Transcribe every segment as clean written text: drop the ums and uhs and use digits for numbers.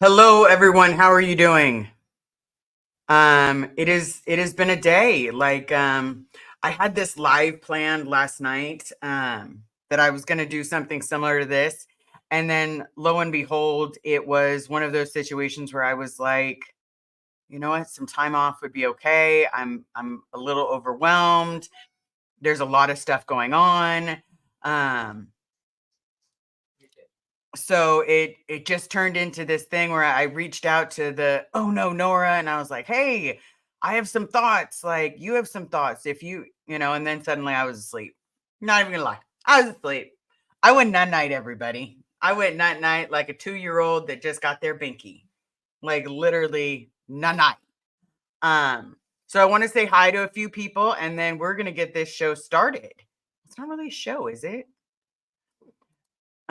Hello, everyone. How are you doing? It has been a day. I had this live planned last night, that I was going to do something similar to this, and then lo and behold, it was one of those situations where I was like, you know what, some time off would be okay. I'm a little overwhelmed. There's a lot of stuff going on. Um, so it just turned into this thing where I reached out to the oh no Nora, and I was like, hey, I have some thoughts, like you have some thoughts, if you, and then suddenly I was asleep. Not even gonna lie, I was asleep. I went night night, everybody. I went night night like a 2-year-old that just got their binky, like literally night night. So I want to say hi to a few people, and then we're gonna get this show started. It's not really a show, is it?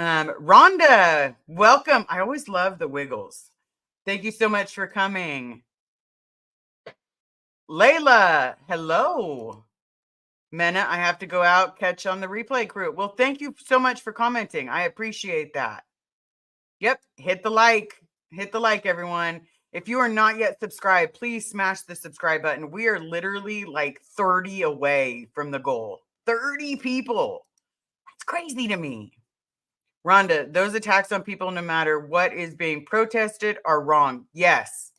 Rhonda, welcome. I always love the Wiggles. Thank you so much for coming. Layla, hello. Mena, I have to go out, catch on the replay crew. Well, thank you so much for commenting. I appreciate that. Yep, hit the like. Hit the like, everyone. If you are not yet subscribed, please smash the subscribe button. We are literally like 30 away from the goal. 30 people. That's crazy to me. Rhonda, those attacks on people, no matter what is being protested, are wrong. Yes.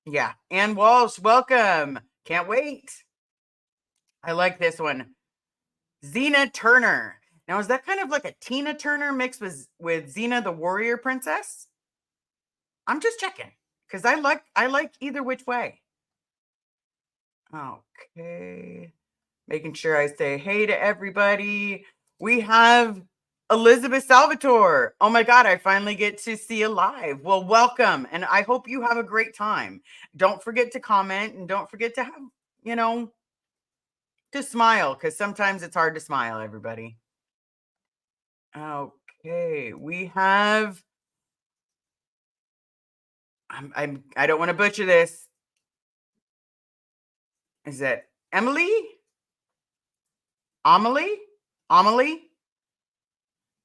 Yeah. Ann Walsh, welcome. Can't wait. I like this one. Xena Turner. Now, is that kind of like a Tina Turner mixed with Xena the Warrior Princess? I'm just checking because I like either which way. Okay. Making sure I say hey to everybody. We have Elizabeth Salvatore. Oh my God, I finally get to see you live. Well, welcome. And I hope you have a great time. Don't forget to comment and don't forget to have, you know, to smile because sometimes it's hard to smile, everybody. Okay, we have, I don't want to butcher this. Is that Emily? Amelie? Amelie?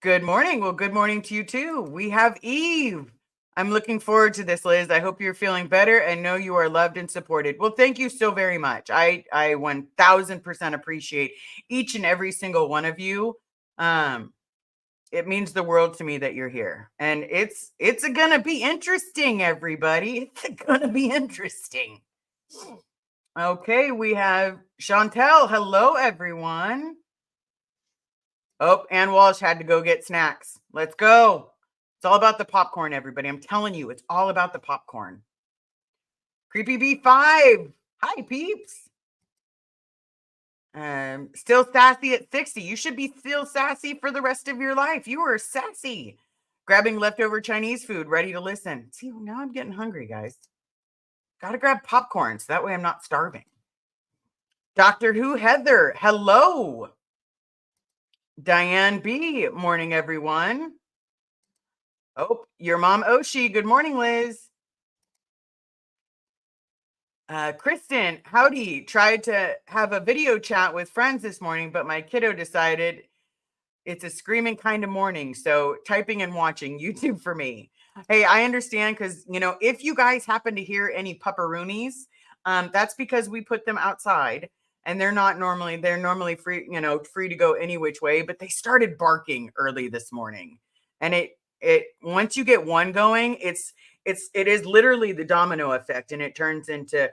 Good morning. Well, good morning to you too. We have Eve. I'm looking forward to this, Liz. I hope you're feeling better and know you are loved and supported. Well, thank you so very much. I 1000% appreciate each and every single one of you. It means the world to me that you're here. And it's gonna be interesting, everybody. It's gonna be interesting. Okay, we have Chantel. Hello, everyone. Oh, Ann Walsh had to go get snacks. Let's go. It's all about the popcorn, everybody. I'm telling you, it's all about the popcorn. Creepy B5. Hi, peeps. Still sassy at 60. You should be still sassy for the rest of your life. You are sassy. Grabbing leftover Chinese food, ready to listen. See, now I'm getting hungry, guys. Gotta grab popcorn so that way I'm not starving. Doctor Who Heather, hello. Diane B, morning, everyone. Oh, your mom Oshi. Good morning, Liz. Kristen, howdy. Tried to have a video chat with friends this morning, but my kiddo decided it's a screaming kind of morning. So typing and watching YouTube for me. Hey, I understand because, if you guys happen to hear any pupperoonies, that's because we put them outside and they're normally free, free to go any which way, but they started barking early this morning. And once you get one going, it is literally the domino effect, and it turns into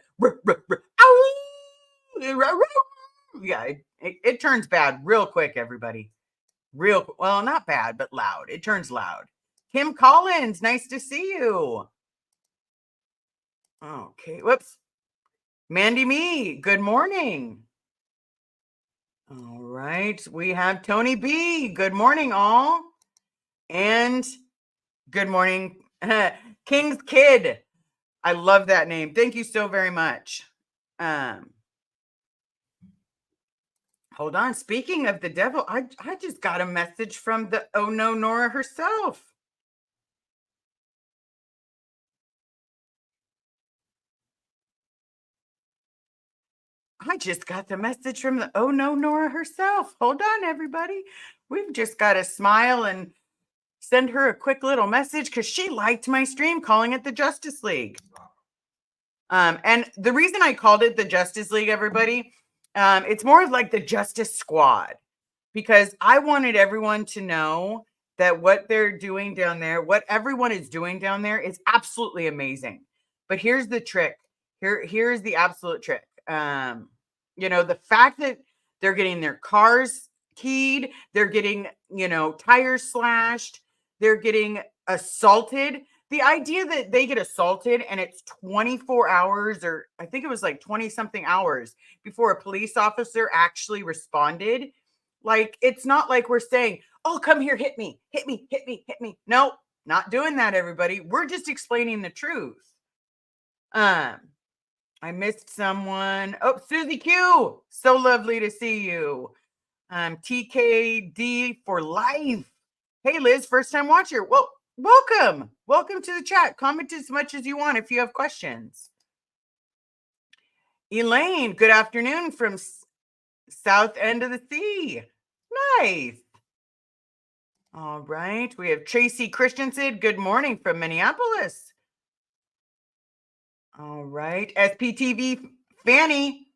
yeah, it turns bad real quick, everybody. Well, not bad, but loud. It turns loud. Kim Collins, nice to see you. Okay, whoops. Mandy Me, good morning. All right, we have Tony B. Good morning, all. And good morning, King's Kid. I love that name. Thank you so very much. Hold on. Speaking of the devil, I just got a message from the oh no Nora herself. I just got the message from the oh no Nora herself. Hold on, everybody. We've just got to smile and send her a quick little message because she liked my stream calling it the Justice League. And the reason I called it the Justice League, everybody, it's more of like the Justice Squad, because I wanted everyone to know that what they're doing down there, what everyone is doing down there is absolutely amazing. But here's the trick. Here's the absolute trick. The fact that they're getting their cars keyed, they're getting, tires slashed, they're getting assaulted. The idea that they get assaulted and it's 24 hours, or I think it was like 20 something hours before a police officer actually responded. Like, it's not like we're saying, oh, come here, hit me, hit me, hit me, hit me. No, not doing that, everybody. We're just explaining the truth. I missed someone. Oh, Susie Q. So lovely to see you. TKD for life. Hey, Liz, first time watcher. Well, welcome. Welcome to the chat. Comment as much as you want if you have questions. Elaine, good afternoon from South End of the Sea. Nice. All right. We have Tracy Christensen. Good morning from Minneapolis. All right. SPTV Fanny.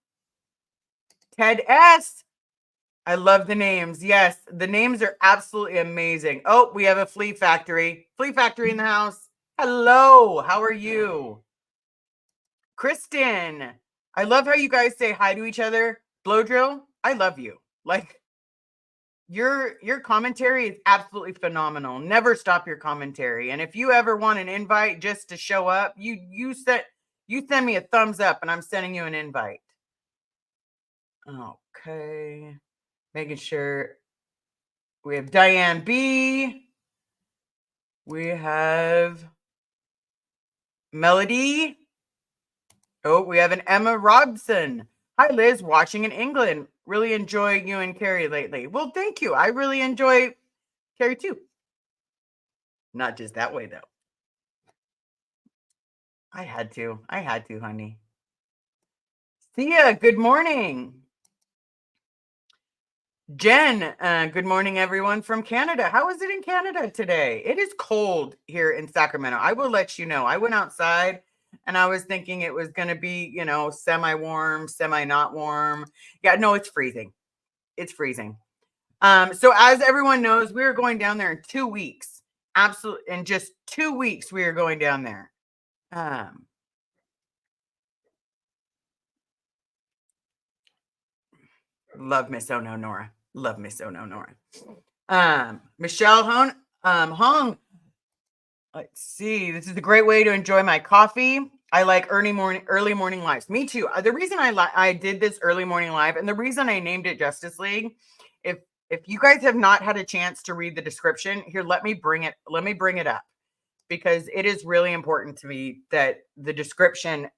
Ted S. I love the names. Yes, the names are absolutely amazing. Oh, we have a flea factory. Flea factory in the house. Hello. How are you? Kristen. I love how you guys say hi to each other. Blow drill. I love you. Like, your commentary is absolutely phenomenal. Never stop your commentary. And if you ever want an invite just to show up, you send me a thumbs up and I'm sending you an invite. Okay. Making sure we have Diane B. We have Melody. Oh, we have an Emma Robson. Hi, Liz, watching in England. Really enjoy you and Carrie lately. Well, thank you. I really enjoy Carrie too. Not just that way, though. I had to, honey. Thea, good morning. Jen, good morning, everyone from Canada. How is it in Canada today? It is cold here in Sacramento. I will let you know. I went outside and I was thinking it was going to be, semi-warm, semi-not warm. Yeah, no, it's freezing. It's freezing. So as everyone knows, we are going down there in 2 weeks. Absolutely. In just 2 weeks, we are going down there. Love Miss Ono Nora. Love Miss Ono Nora. Michelle Hong. Let's see. This is a great way to enjoy my coffee. I like early morning lives. Me too. The reason I did this early morning live, and the reason I named it Justice League, if you guys have not had a chance to read the description, here, let me bring it up, because it is really important to me that the description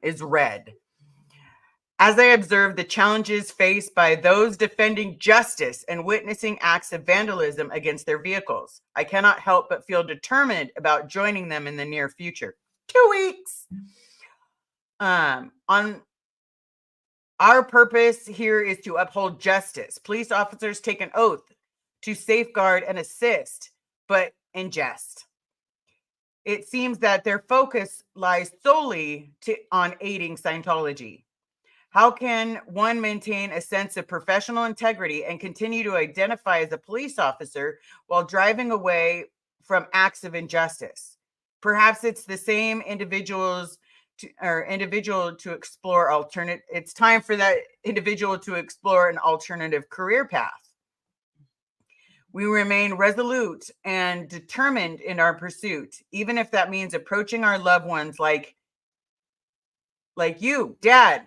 is read. As I observe the challenges faced by those defending justice and witnessing acts of vandalism against their vehicles, I cannot help but feel determined about joining them in the near future. 2 weeks. On our purpose here is to uphold justice. Police officers take an oath to safeguard and assist, but in jest. It seems that their focus lies solely on aiding Scientology. How can one maintain a sense of professional integrity and continue to identify as a police officer while driving away from acts of injustice? Perhaps it's the same individual to explore alternate. It's time for that individual to explore an alternative career path. We remain resolute and determined in our pursuit, even if that means approaching our loved ones like you, Dad,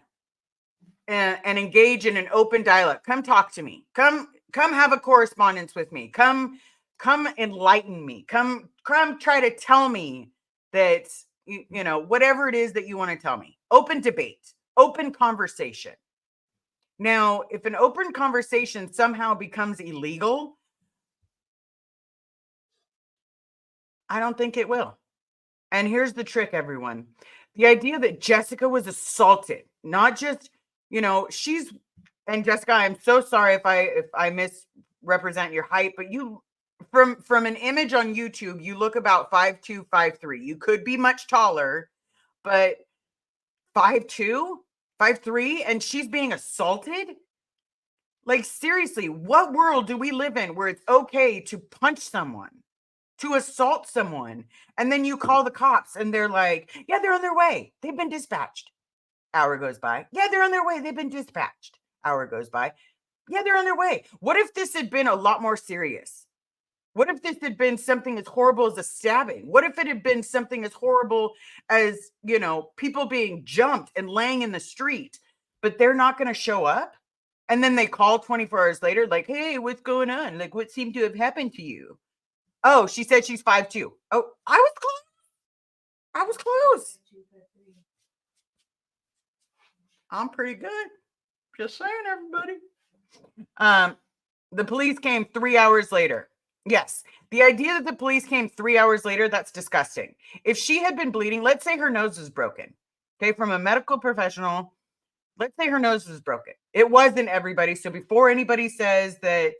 and engage in an open dialogue. Come talk to me. Come have a correspondence with me. Come enlighten me. Come try to tell me that, whatever it is that you want to tell me. Open debate, open conversation. Now, if an open conversation somehow becomes illegal, I don't think it will. And here's the trick, everyone. The idea that Jessica was assaulted, not just, and Jessica, I'm so sorry if I misrepresent your height, but you from an image on YouTube, you look about 5'2", 5'3". You could be much taller, but 5'2", 5'3", and she's being assaulted? Like, seriously, what world do we live in where it's okay to punch someone, to assault someone, and then you call the cops and they're like, yeah, they're on their way. They've been dispatched. Hour goes by. Yeah, they're on their way. They've been dispatched. Hour goes by. Yeah, they're on their way. What if this had been a lot more serious? What if this had been something as horrible as a stabbing? What if it had been something as horrible as, people being jumped and laying in the street, but they're not going to show up? And then they call 24 hours later, like, hey, what's going on? Like, what seemed to have happened to you? Oh, she said she's 5'2". Oh, I was close. I was close. I'm pretty good. Just saying, everybody. The police came 3 hours later. Yes, the idea that the police came 3 hours later, that's disgusting. If she had been bleeding, let's say her nose was broken. Okay, from a medical professional, let's say her nose was broken. It wasn't, everybody. So before anybody says that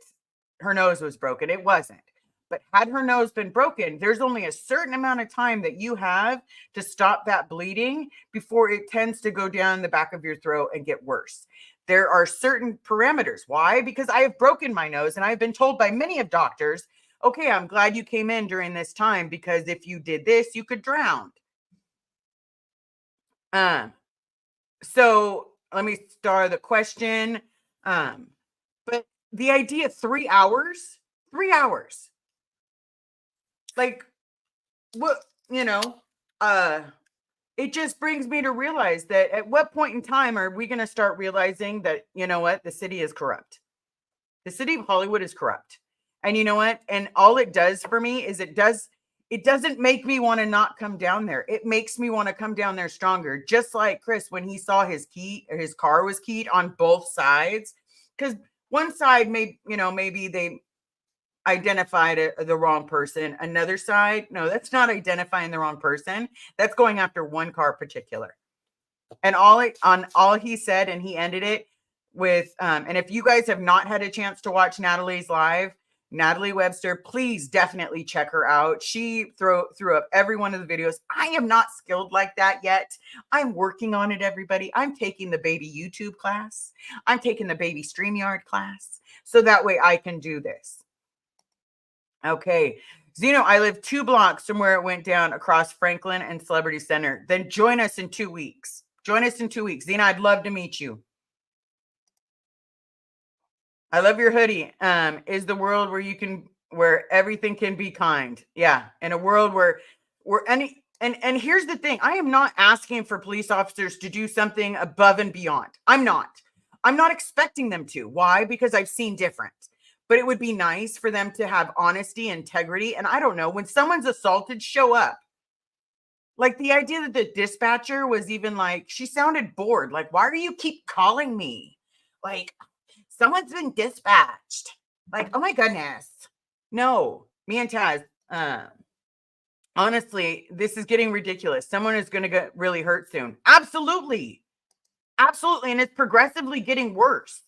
her nose was broken, it wasn't. But had her nose been broken, there's only a certain amount of time that you have to stop that bleeding before it tends to go down the back of your throat and get worse. There are certain parameters. Why? Because I have broken my nose and I've been told by many of doctors, okay, I'm glad you came in during this time because if you did this, you could drown. So let me start the question. But the idea 3 hours, 3 hours. Like, what, it just brings me to realize that at what point in time are we going to start realizing that, the city is corrupt? The city of Hollywood is corrupt. And you know what? And all it does for me is it doesn't make me want to not come down there. It makes me want to come down there stronger. Just like Chris, when he saw his car was keyed on both sides, because one side maybe they identified the wrong person. Another side, no, that's not identifying the wrong person. That's going after one car particular. And all he said, and he ended it with, and if you guys have not had a chance to watch Natalie's live, Natalie Webster, please definitely check her out. She threw up every one of the videos. I am not skilled like that yet. I'm working on it, everybody. I'm taking the baby YouTube class. I'm taking the baby StreamYard class. So that way I can do this. Okay. Zeno, I live 2 blocks from where it went down across Franklin and Celebrity Center. Then join us in 2 weeks. Join us in 2 weeks. Zena, I'd love to meet you. I love your hoodie. Is the world where everything can be kind. Yeah. In a world where and here's the thing. I am not asking for police officers to do something above and beyond. I'm not expecting them to. Why? Because I've seen different. But it would be nice for them to have honesty, integrity. And I don't know, when someone's assaulted, show up. Like the idea that the dispatcher was even like, she sounded bored. Like, why do you keep calling me? Like, someone's been dispatched. Like, oh my goodness. No, me and Taz, honestly, this is getting ridiculous. Someone is going to get really hurt soon. Absolutely. Absolutely. And it's progressively getting worse.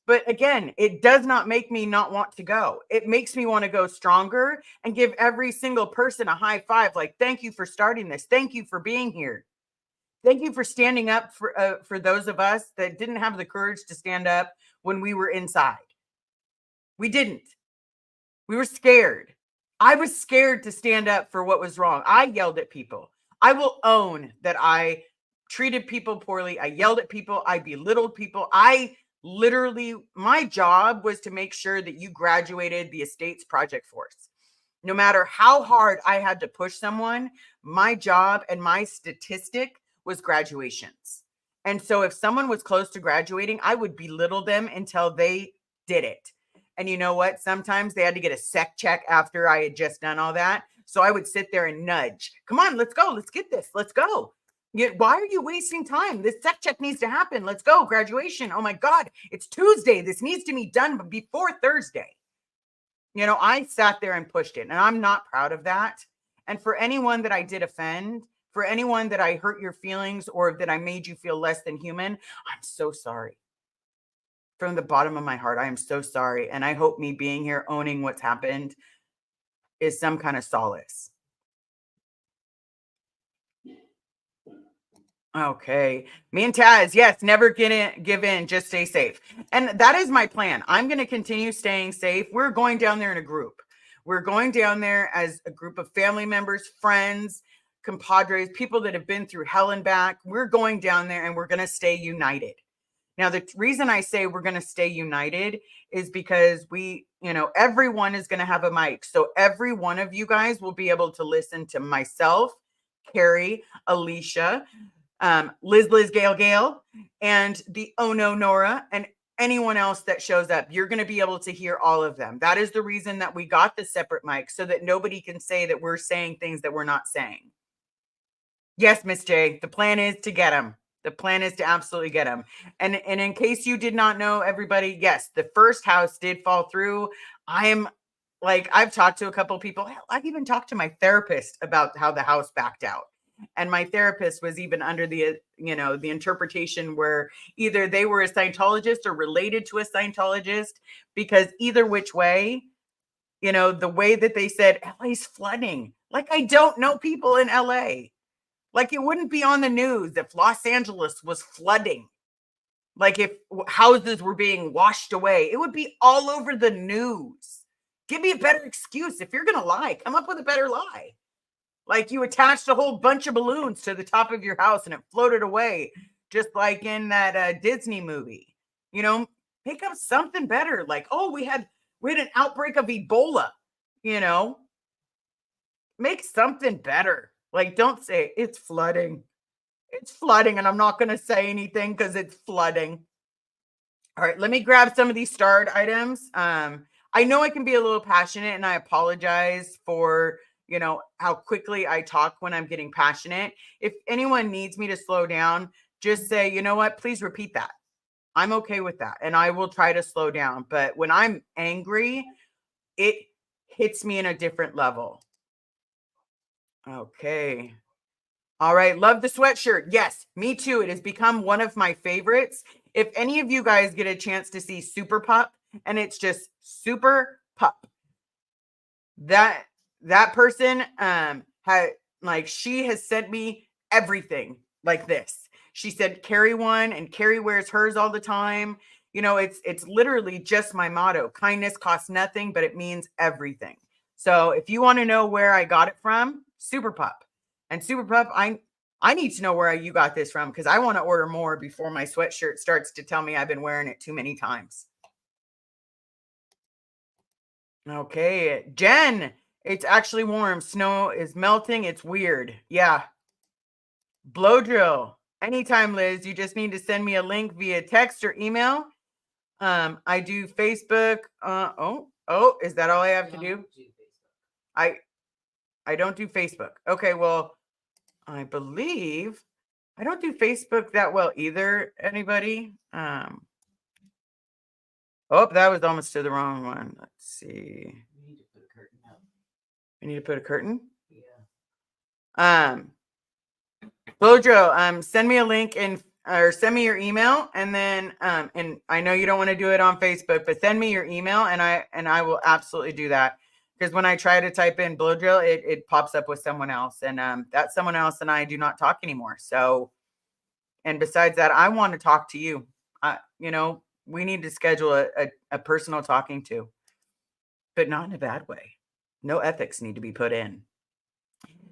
But again, it does not make me not want to go. It makes me want to go stronger and give every single person a high five. Like, thank you for starting this. Thank you for being here. Thank you for standing up for those of us that didn't have the courage to stand up when we were inside. We didn't. We were scared. I was scared to stand up for what was wrong. I yelled at people. I will own that I treated people poorly. I yelled at people. I belittled people. Literally, my job was to make sure that you graduated the estate's project force. No matter how hard I had to push someone, my job and my statistic was graduations. And so if someone was close to graduating, I would belittle them until they did it. And you know what? Sometimes they had to get a sec check after I had just done all that. So I would sit there and nudge. Come on, let's go. Let's get this. Let's go. Why are you wasting time? This sec check needs to happen. Let's go. Graduation. Oh my God. It's Tuesday. This needs to be done before Thursday. I sat there and pushed it, and I'm not proud of that. And for anyone that I did offend, for anyone that I hurt your feelings or that I made you feel less than human, I'm so sorry. From the bottom of my heart, I am so sorry. And I hope me being here, owning what's happened, is some kind of solace. Okay. Me and Taz, yes, never give in, just stay safe. And that is my plan. I'm going to continue staying safe. We're going down there in a group. We're going down there as a group of family members, friends, compadres, people that have been through hell and back. We're going down there and we're going to stay united. Now, the reason I say we're going to stay united is because everyone is going to have a mic. So every one of you guys will be able to listen to myself, Carrie, Alicia, Liz, Gail, and the Oh No Nora, and anyone else that shows up. You're going to be able to hear all of them. That is the reason that we got the separate mic, so that nobody can say that we're saying things that we're not saying. Yes, Miss J, the plan is to get them. The plan is to absolutely get them. And in case you did not know, everybody, yes, the first house did fall through. I've talked to a couple people. Hell, I've even talked to my therapist about how the house backed out. And my therapist was even under the interpretation where either they were a Scientologist or related to a Scientologist, because either which way, the way that they said LA's flooding. Like, I don't know people in LA. Like, it wouldn't be on the news if Los Angeles was flooding. Like, if houses were being washed away, it would be all over the news. Give me a better excuse. If you're going to lie, come up with a better lie. Like, you attached a whole bunch of balloons to the top of your house and it floated away, just like in that Disney movie. Pick up something better. Like, oh, we had an outbreak of Ebola. Make something better. Like, don't say it's flooding. It's flooding, and I'm not going to say anything because it's flooding. All right, let me grab some of these starred items. I know I can be a little passionate, and I apologize for how quickly I talk when I'm getting passionate. If anyone needs me to slow down, just say, you know what, please repeat that. I'm okay with that, and I will try to slow down. But when I'm angry, it hits me in a different level. Okay. All right. Love the sweatshirt. Yes, me too. It has become one of my favorites. If any of you guys get a chance to see Super Pup, and it's just Super Pup, that person she has sent me everything like this. She said carry one, and Carrie wears hers all the time. It's literally just my motto. Kindness costs nothing, but it means everything. So if you want to know where I got it from, Super Pup. And Super Pup, I need to know where you got this from, because I want to order more before my sweatshirt starts to tell me I've been wearing it too many times. Okay, Jen, it's actually warm. Snow is melting. It's weird. Yeah. Blow drill. Anytime, Liz. You just need to send me a link via text or email. I do Facebook. Is that all I have to do? I don't do Facebook. Okay, well, I believe I don't do Facebook that well either. Anybody? That was almost to the wrong one. Let's see. We need to put a curtain up. We need to put a curtain? Yeah. Blowdro, send me a link or send me your email, and then and I know you don't want to do it on Facebook, but send me your email and I will absolutely do that. Because when I try to type in blow drill, it pops up with someone else, and that someone else and I do not talk anymore. So, and besides that, I want to talk to you. We need to schedule a personal talking to, but not in a bad way. No ethics need to be put in.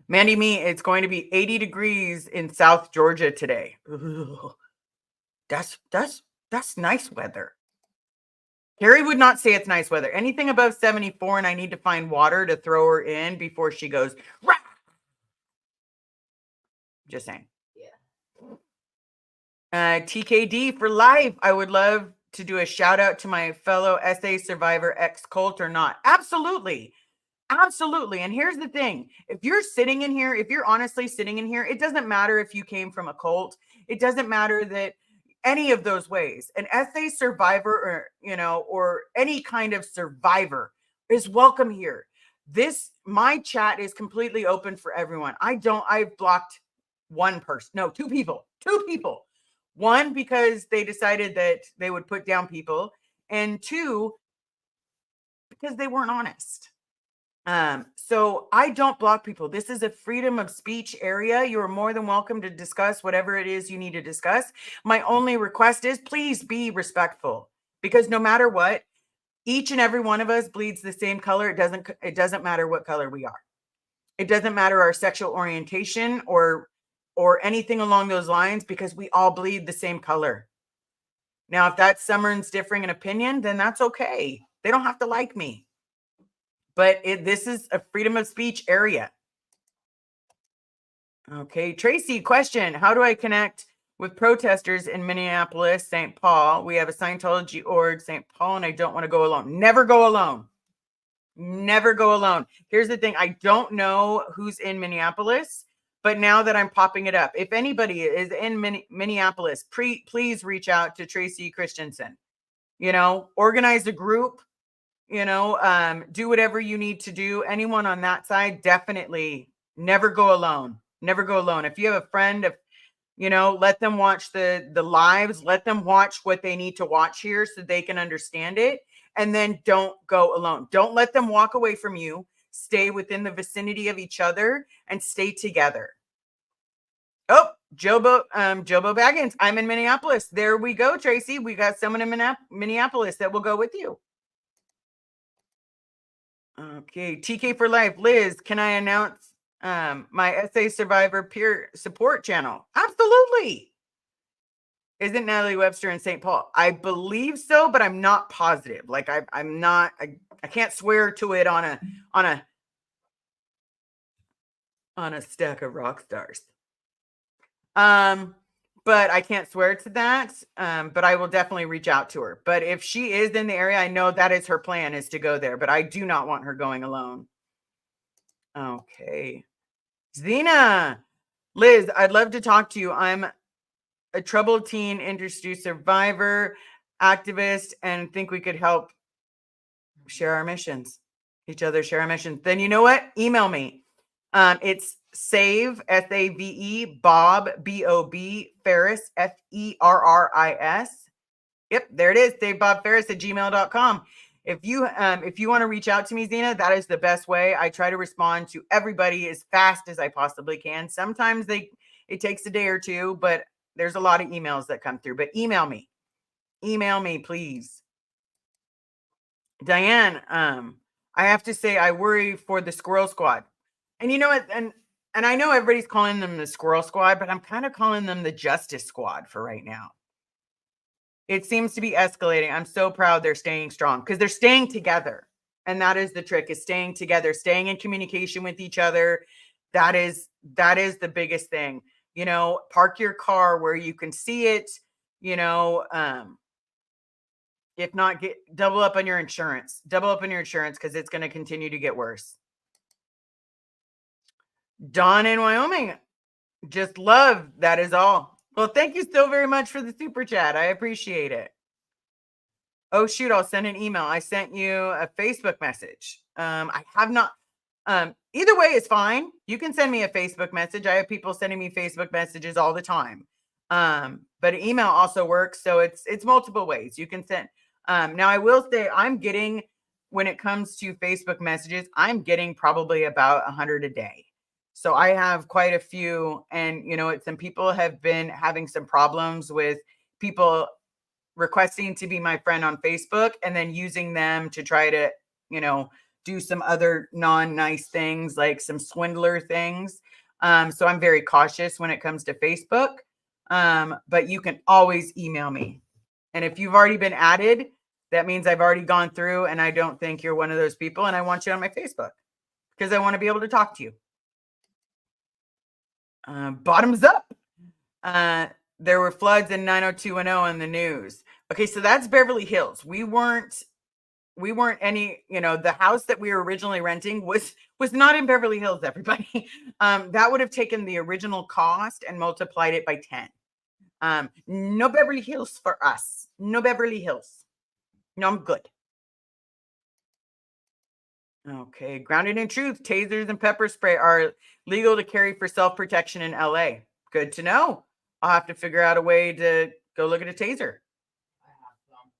Mandy Me, it's going to be 80 degrees in South Georgia today. Ugh. That's nice weather. Carrie would not say it's nice weather. Anything above 74, and I need to find water to throw her in before she goes, rah! Just saying. Yeah. TKD for life. I would love to do a shout out to my fellow SA survivor ex-cult or not. Absolutely. Absolutely. And here's the thing. If you're honestly sitting in here, it doesn't matter if you came from a cult. It doesn't matter that any of those ways. An SA survivor or any kind of survivor is welcome here. My chat is completely open for everyone. I've blocked one person. No, two people. One, because they decided that they would put down people, and two, because they weren't honest. So I don't block people. This is a freedom of speech area. You are more than welcome to discuss whatever it is you need to discuss. My only request is please be respectful, because no matter what, each and every one of us bleeds the same color. It doesn't matter what color we are. It doesn't matter our sexual orientation or anything along those lines, because we all bleed the same color. Now, if that's someone's differing in opinion, then that's okay. They don't have to like me. But this is a freedom of speech area. Okay, Tracy, question. How do I connect with protesters in Minneapolis, St. Paul? We have a Scientology org, St. Paul, and I don't want to go alone. Never go alone. Never go alone. Here's the thing. I don't know who's in Minneapolis, but now that I'm popping it up, if anybody is in Minneapolis, please reach out to Tracy Christensen. Organize a group, do whatever you need to do. Anyone on that side, definitely never go alone. Never go alone. If you have a friend, let them watch the lives, let them watch what they need to watch here so they can understand it. And then don't go alone. Don't let them walk away from you. Stay within the vicinity of each other and stay together. Oh, Jobo Baggins. I'm in Minneapolis. There we go, Tracy. We got someone in Minneapolis that will go with you. Okay, TK for life. Liz, can I announce my SA Survivor peer support channel? Absolutely. Isn't Natalie Webster in St. Paul? I believe so, but I'm not positive. Like I'm not. I can't swear to it on a stack of rock stars. But I can't swear to that. But I will definitely reach out to her. But if she is in the area, I know that is her plan, is to go there. But I do not want her going alone. Okay. Zena, Liz, I'd love to talk to you. I'm a troubled teen industry survivor, activist, and think we could help share our missions. Each other share our missions. Then you know what? Email me. It's save, SAVE, Bob, BOB, Ferris, FERRIS. Yep, there it is. SaveBobFerris@gmail.com. If you want to reach out to me, Zena, that is the best way. I try to respond to everybody as fast as I possibly can. Sometimes it takes a day or two, but there's a lot of emails that come through. But email me, please. Diane, I have to say I worry for the Squirrel Squad. And you know what? And I know everybody's calling them the Squirrel Squad, but I'm kind of calling them the Justice Squad for right now. It seems to be escalating. I'm so proud they're staying strong because they're staying together. And that is the trick, is staying together, staying in communication with each other. That is the biggest thing. Park your car where you can see it, if not, double up on your insurance because it's going to continue to get worse. Dawn in Wyoming, just love. That is all. Well, thank you so very much for the super chat. I appreciate it. Oh, shoot. I'll send an email. I sent you a Facebook message. I have not. Either way is fine. You can send me a Facebook message. I have people sending me Facebook messages all the time. But email also works. So it's multiple ways you can send. Now I will say I'm getting, when it comes to Facebook messages, I'm getting probably about 100 a day. So I have quite a few, and some people have been having some problems with people requesting to be my friend on Facebook and then using them to try to, do some other non-nice things, like some swindler things. So I'm very cautious when it comes to Facebook. But you can always email me. And if you've already been added, that means I've already gone through and I don't think you're one of those people. And I want you on my Facebook because I want to be able to talk to you. Bottoms up. There were floods in 90210 in the news. Okay, so that's Beverly Hills. We weren't any, the house that we were originally renting was not in Beverly Hills, everybody. That would have taken the original cost and multiplied it by 10. No Beverly Hills for us. No Beverly Hills. No, I'm good. Okay, grounded in truth. Tasers and pepper spray are legal to carry for self-protection in LA. Good to know. I'll have to figure out a way to go look at a taser.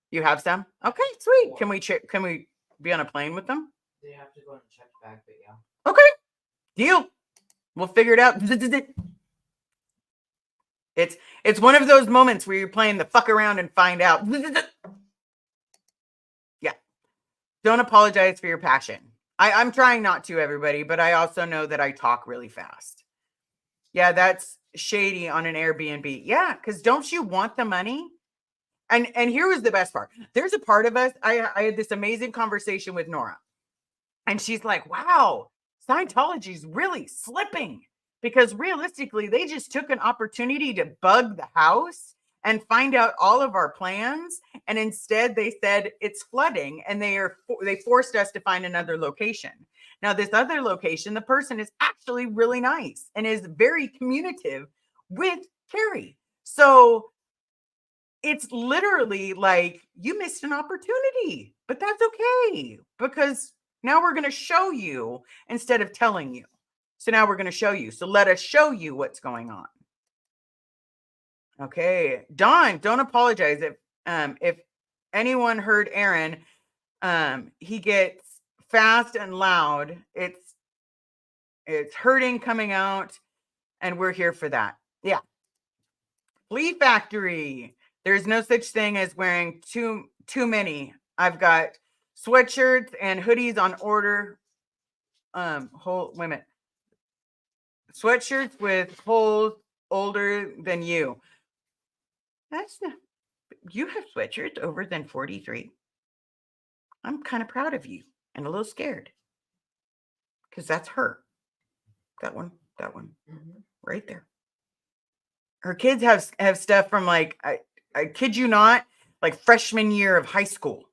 You have some? Okay, sweet. Can we be on a plane with them? They have to go and check back, but yeah. Okay. Deal. We'll figure it out. It's one of those moments where you're playing the fuck around and find out. Yeah. Don't apologize for your passion. I'm trying not to, everybody, but I also know that I talk really fast. Yeah, that's shady on an Airbnb. Yeah, because don't you want the money? And here was the best part. There's a part of us. I had this amazing conversation with Nora, and she's like, "Wow, Scientology's really slipping because realistically, they just took an opportunity to bug the house and find out all of our plans, and instead they said it's flooding, and they forced us to find another location. Now, this other location, the person is actually really nice and is very communicative with Carrie. So it's literally like you missed an opportunity, but that's okay because now we're going to show you instead of telling you. So now we're going to show you. So let us show you what's going on. Okay. Dawn, don't apologize. If anyone heard Aaron, he gets fast and loud. It's hurting coming out, and we're here for that. Yeah. Flea Factory. There's no such thing as wearing too many. I've got sweatshirts and hoodies on order. Whole women. Sweatshirts with holes older than you. That's not, you have sweatshirts over than 43. I'm kind of proud of you and a little scared. Because that's her. That one. Mm-hmm. Right there. Her kids have stuff from like I kid you not, like freshman year of high school.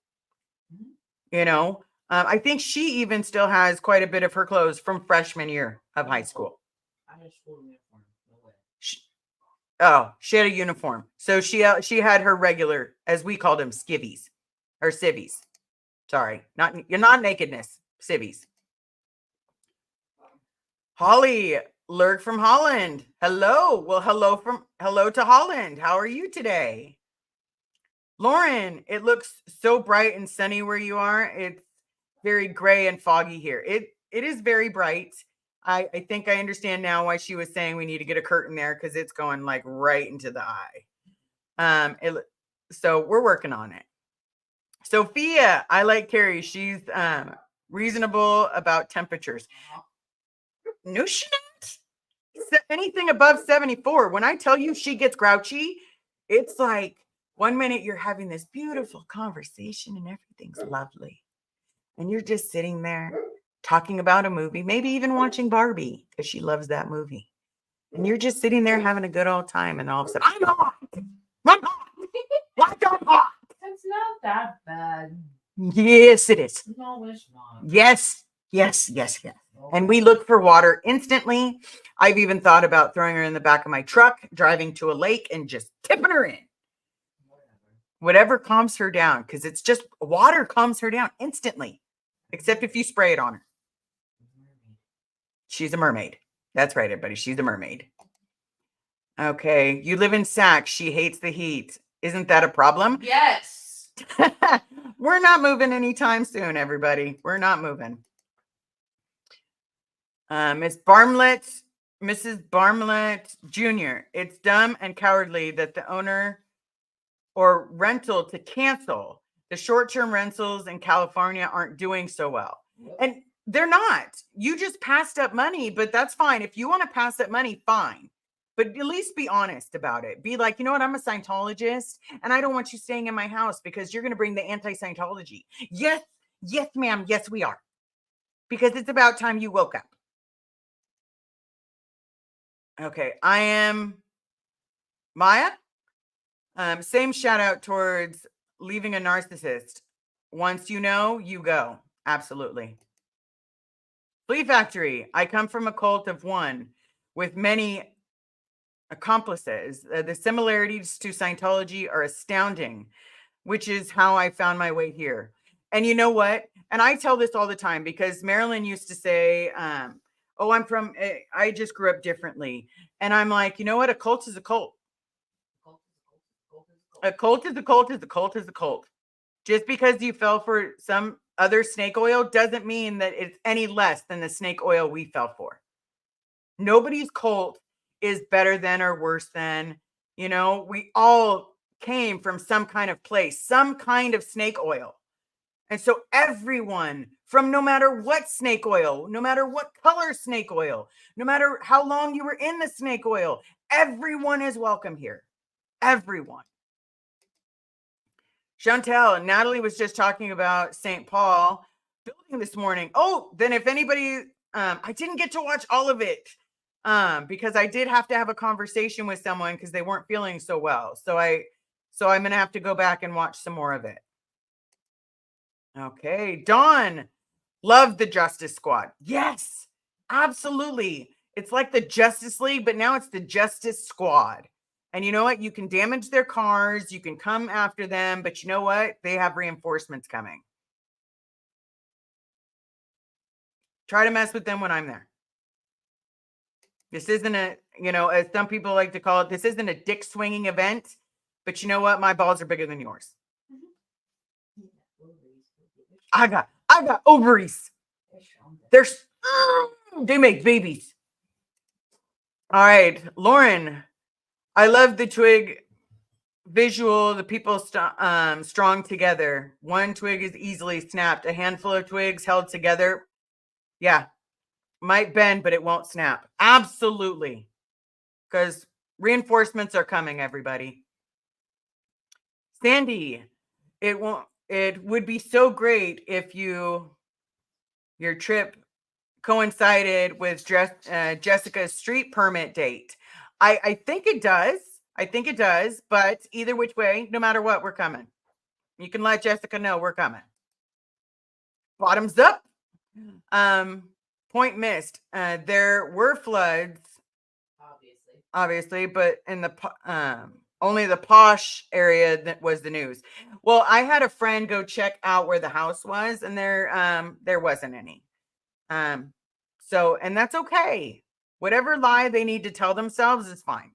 You know, I think she even still has quite a bit of her clothes from freshman year of high school. I had a school uniform. No way. She had a uniform. So she had her regular, as we called them, skivvies or civvies. Sorry, you're not nakedness, civvies. Holly, Lurk from Holland. Hello. Well, hello to Holland. How are you today? Lauren, it looks so bright and sunny where you are. It's very gray and foggy here. It is very bright. I think I understand now why she was saying we need to get a curtain there because it's going like right into the eye. So we're working on it. Sophia, I like Carrie. She's reasonable about temperatures. No, she not. Anything above 74. When I tell you she gets grouchy, it's like 1 minute you're having this beautiful conversation and everything's lovely. And you're just sitting there talking about a movie, maybe even watching Barbie because she loves that movie. And you're just sitting there having a good old time. And all of a sudden, I'm hot. I'm hot. It's not that bad. Yes, it is. No, it's not. Yes. And we look for water instantly. I've even thought about throwing her in the back of my truck, driving to a lake and just tipping her in. Whatever calms her down, because it's just water calms her down instantly, except if you spray it on her. She's a mermaid. That's right, everybody. She's a mermaid. Okay. You live in Sac. She hates the heat. Isn't that a problem? Yes. We're not moving anytime soon, everybody. We're not moving. Mrs. Barmlett Jr. It's dumb and cowardly that the owner or rental to cancel. The short-term rentals in California aren't doing so well. And they're not. You just passed up money, but that's fine. If you want to pass up money, fine. But at least be honest about it. Be like, you know what? I'm a Scientologist and I don't want you staying in my house because you're going to bring the anti-Scientology. Yes, ma'am. Yes, we are. Because it's about time you woke up. Okay, I am Maya. Same shout out towards leaving a narcissist. Once you know, you go. Absolutely. Flea Factory. I come from a cult of one with many accomplices. The similarities to Scientology are astounding, which is how I found my way here. And you know what? And I tell this all the time because Marilyn used to say, I just grew up differently. And I'm like, you know what? A cult is a cult. A cult is a cult is a cult is a cult. Just because you fell for some other snake oil doesn't mean that it's any less than the snake oil we fell for. Nobody's cult is better than or worse than, we all came from some kind of place, some kind of snake oil. And so everyone from no matter what snake oil, no matter what color snake oil, no matter how long you were in the snake oil, everyone is welcome here. Everyone. Chantel and Natalie was just talking about St. Paul building this morning. Oh, then if anybody, I didn't get to watch all of it because I did have to have a conversation with someone because they weren't feeling so well. So I'm going to have to go back and watch some more of it. Okay. Dawn, love the Justice Squad. Yes, absolutely. It's like the Justice League, but now it's the Justice Squad. And you know what? You can damage their cars. You can come after them. But you know what? They have reinforcements coming. Try to mess with them when I'm there. This isn't a, as some people like to call it, this isn't a dick swinging event. But you know what? My balls are bigger than yours. I got ovaries. They make babies. All right, Lauren. I love the twig visual. The people strong together. One twig is easily snapped. A handful of twigs held together. Yeah, might bend, but it won't snap. Absolutely, because reinforcements are coming. Everybody. Sandy, it won't. It would be so great if your trip coincided with Jessica's street permit date. I think it does. But either which way, no matter what, we're coming. You can let Jessica know we're coming. Bottoms up. Point missed. There were floods. Obviously, but in the only the posh area that was the news. Well, I had a friend go check out where the house was, and there wasn't any. So, and that's okay. Whatever lie they need to tell themselves is fine.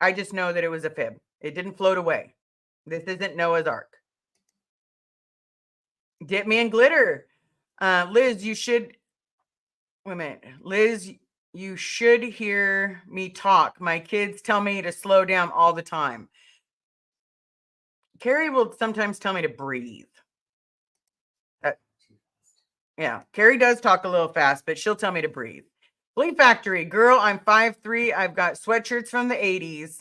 I just know that it was a fib. It didn't float away. This isn't Noah's Ark. Dip me in glitter. Liz, you should, wait a minute. Liz, you should hear me talk. My kids tell me to slow down all the time. Carrie will sometimes tell me to breathe. Yeah, Carrie does talk a little fast, but she'll tell me to breathe. Flea Factory, girl, I'm 5'3". I've got sweatshirts from the 80s.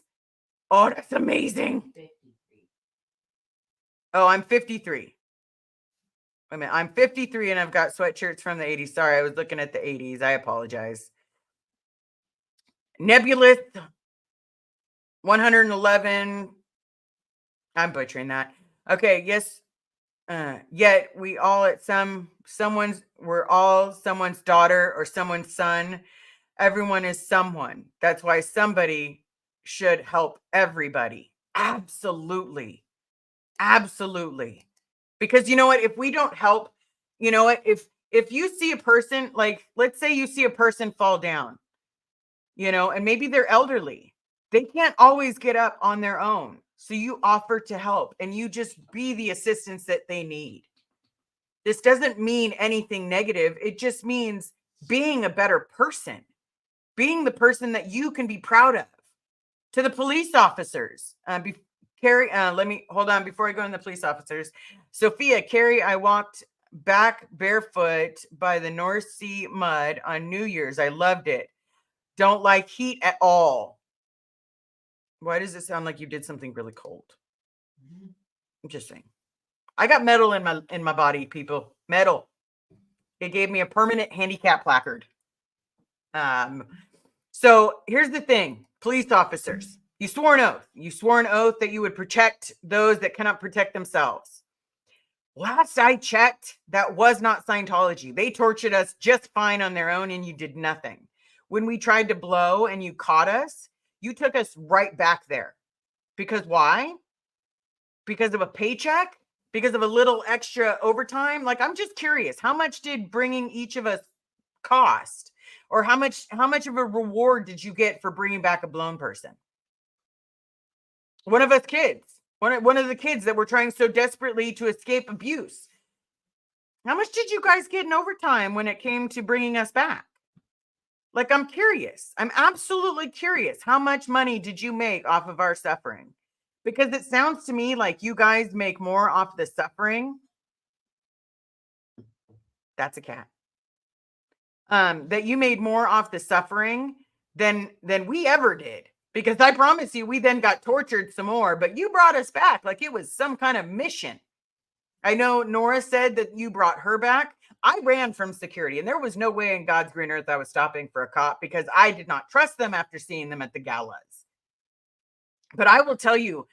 Oh, that's amazing. 53. Oh, I'm 53. Wait a minute, I'm 53 and I've got sweatshirts from the 80s. Sorry, I was looking at the 80s. I apologize. Nebulous 111. I'm butchering that. Okay, yes. Yet we all at we're all someone's daughter or someone's son. Everyone is someone. That's why somebody should help everybody. Absolutely. Absolutely. Because you know what? If we don't help, you know what? If you see a person, like, let's say you see a person fall down, and maybe they're elderly, they can't always get up on their own. So you offer to help and you just be the assistance that they need. This doesn't mean anything negative. It just means being a better person, being the person that you can be proud of. To the police officers, Carrie, let me hold on before I go into the police officers. Sophia, Carrie, I walked back barefoot by the North Sea mud on New Year's. I loved it. Don't like heat at all. Why does it sound like you did something really cold? I'm just saying. I got metal in my body, people. Metal. It gave me a permanent handicap placard. So here's the thing, police officers. You swore an oath. You swore an oath that you would protect those that cannot protect themselves. Last I checked, that was not Scientology. They tortured us just fine on their own and you did nothing. When we tried to blow and you caught us, you took us right back there. Because why? Because of a paycheck? Because of a little extra overtime? Like, I'm just curious, how much did bringing each of us cost? Or how much of a reward did you get for bringing back a blown person? One of us kids, one of the kids that were trying so desperately to escape abuse. How much did you guys get in overtime when it came to bringing us back? Like, I'm curious. I'm absolutely curious. How much money did you make off of our suffering? Because it sounds to me like you guys make more off the suffering. That's a cat. That you made more off the suffering than we ever did. Because I promise you, we then got tortured some more, but you brought us back like it was some kind of mission. I know Nora said that you brought her back. I ran from security, and there was no way in God's green earth I was stopping for a cop because I did not trust them after seeing them at the galas. But I will tell you,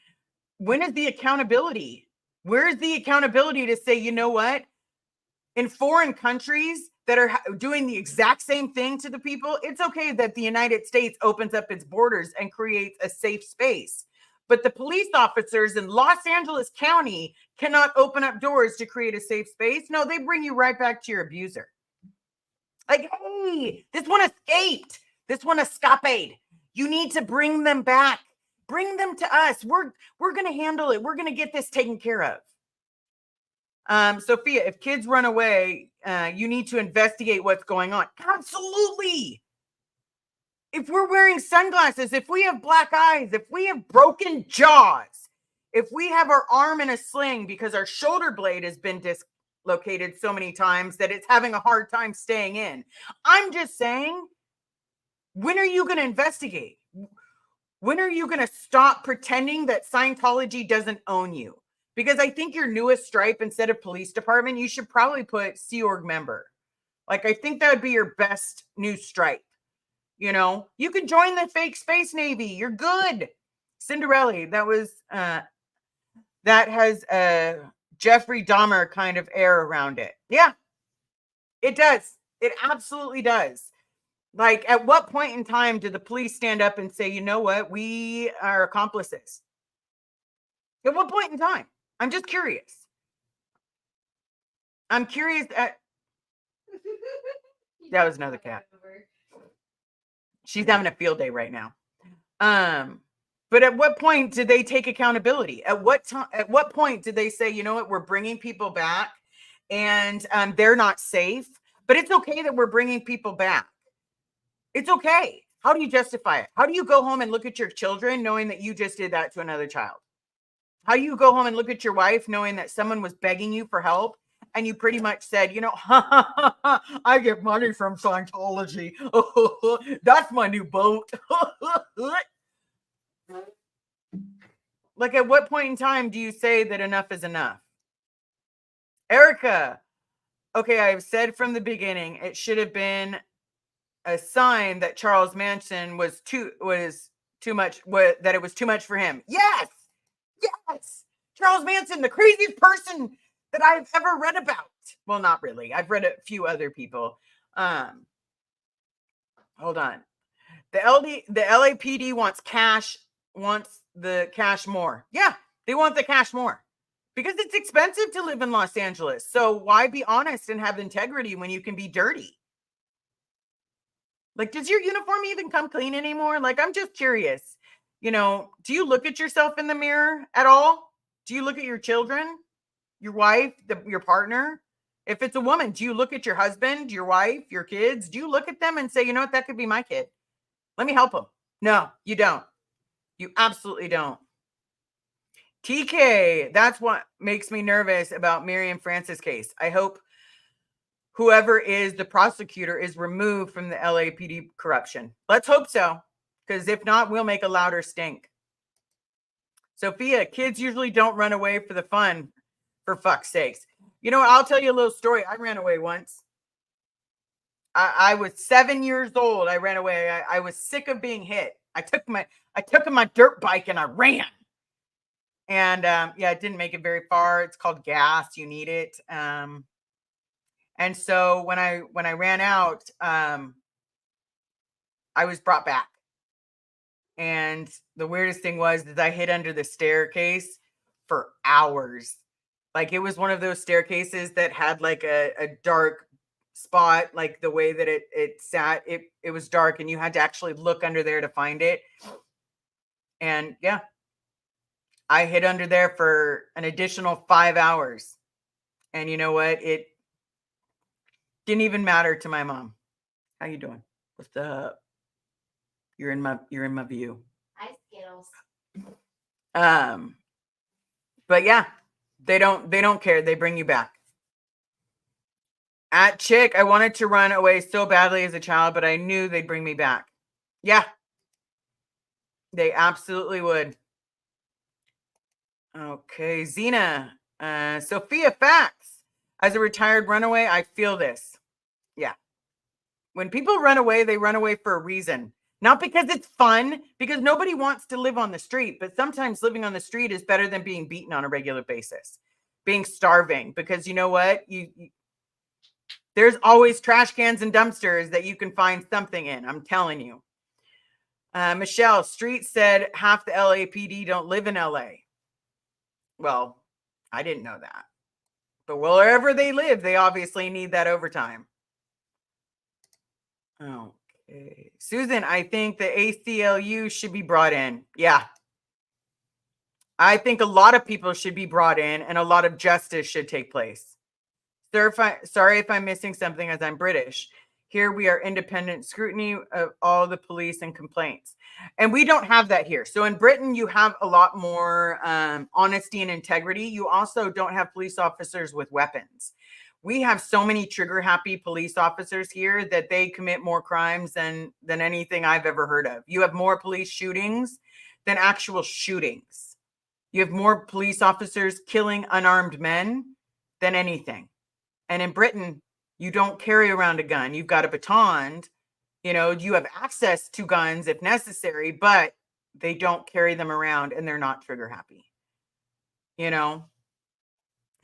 when is the accountability? Where is the accountability to say, you know what? In foreign countries that are doing the exact same thing to the people, it's okay that the United States opens up its borders and creates a safe space. But the police officers in Los Angeles County cannot open up doors to create a safe space. No, they bring you right back to your abuser. Like, hey, this one escaped. This one escaped. You need to bring them back. Bring them to us. We're going to handle it. We're going to get this taken care of. Sophia, if kids run away, you need to investigate what's going on. Absolutely. If we're wearing sunglasses, if we have black eyes, if we have broken jaws, if we have our arm in a sling because our shoulder blade has been dislocated so many times that it's having a hard time staying in. I'm just saying, when are you going to investigate? When are you going to stop pretending that Scientology doesn't own you? Because I think your newest stripe, instead of police department, you should probably put Sea Org member. Like, I think that would be your best new stripe. You know, you can join the fake space Navy. You're good. Cinderella, that has a Jeffrey Dahmer kind of air around it. Yeah, it does. It absolutely does. Like, at what point in time did the police stand up and say, you know what, we are accomplices? At what point in time? I'm just curious. I'm curious. That was another cat. She's having a field day right now. But at what point did they take accountability? At what time? At what point did they say, you know what, we're bringing people back, and they're not safe, but it's okay that we're bringing people back. It's okay. How do you justify it? How do you go home and look at your children knowing that you just did that to another child? How do you go home and look at your wife knowing that someone was begging you for help and you pretty much said, you know, I get money from Scientology. That's my new boat. Like, at what point in time do you say that enough is enough? Erica, okay, I've said from the beginning, it should have been a sign that Charles Manson was too much, that it was too much for him. Yes. Charles Manson, the craziest person that I've ever read about. Well, not really. I've read a few other people. Hold on. The LAPD wants the cash more. Yeah, they want the cash more because it's expensive to live in Los Angeles. So why be honest and have integrity when you can be dirty? Like, does your uniform even come clean anymore? Like, I'm just curious. You know, do you look at yourself in the mirror at all? Do you look at your children, your wife, your partner? If it's a woman, do you look at your husband, your wife, your kids? Do you look at them and say, you know what, that could be my kid? Let me help them. No, you don't. You absolutely don't. TK, that's what makes me nervous about Miriam Francis' case. I hope whoever is the prosecutor is removed from the LAPD corruption. Let's hope so, because if not, we'll make a louder stink. Sophia, kids usually don't run away for the fun, for fuck's sakes. You know what? I'll tell you a little story. I ran away once. I was 7 years old. I ran away. I was sick of being hit. I took my dirt bike and I ran. And yeah, it didn't make it very far. It's called gas. You need it. And so when I ran out, I was brought back. And the weirdest thing was that I hid under the staircase for hours. Like, it was one of those staircases that had like a dark spot, like the way that it sat. It was dark and you had to actually look under there to find it. And yeah, I hid under there for an additional 5 hours. And you know what? Didn't even matter to my mom. How you doing? What's up? You're in my view. Hi, Skittles. But yeah, they don't care. They bring you back. At Chick, I wanted to run away so badly as a child, but I knew they'd bring me back. Yeah, they absolutely would. Okay, Zena, Sophia Facts. As a retired runaway, I feel this. Yeah. When people run away, they run away for a reason. Not because it's fun, because nobody wants to live on the street, but sometimes living on the street is better than being beaten on a regular basis, being starving, because you know what? There's always trash cans and dumpsters that you can find something in. I'm telling you. Michelle Street said half the LAPD don't live in LA. Well, I didn't know that. But wherever they live, they obviously need that overtime. Okay. Susan, I think the ACLU should be brought in. Yeah. I think a lot of people should be brought in and a lot of justice should take place. Sorry if I'm missing something as I'm British. Here we are independent scrutiny of all the police and complaints. And we don't have that here. So in Britain, you have a lot more honesty and integrity. You also don't have police officers with weapons. We have so many trigger happy police officers here that they commit more crimes than anything I've ever heard of. You have more police shootings than actual shootings. You have more police officers killing unarmed men than anything. And in Britain, you don't carry around a gun. You've got a baton. You know, you have access to guns if necessary, but they don't carry them around and they're not trigger happy. You know,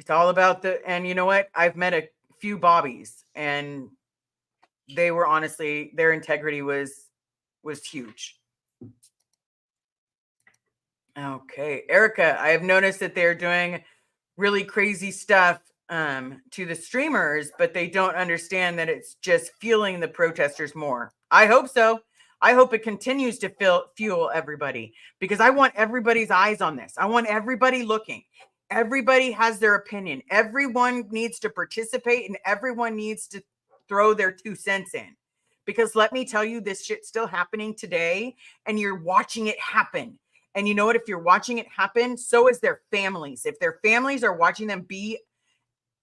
it's all about and you know what? I've met a few Bobbies and they were honestly, their integrity was huge. Okay. Erica, I have noticed that they're doing really crazy stuff to the streamers, but they don't understand that it's just fueling the protesters more. I hope so. I hope it continues to fuel everybody because I want everybody's eyes on this. I want everybody looking. Everybody has their opinion. Everyone needs to participate and everyone needs to throw their 2 cents in. Because let me tell you, this shit's still happening today and you're watching it happen. And you know what? If you're watching it happen, so is their families. If their families are watching them be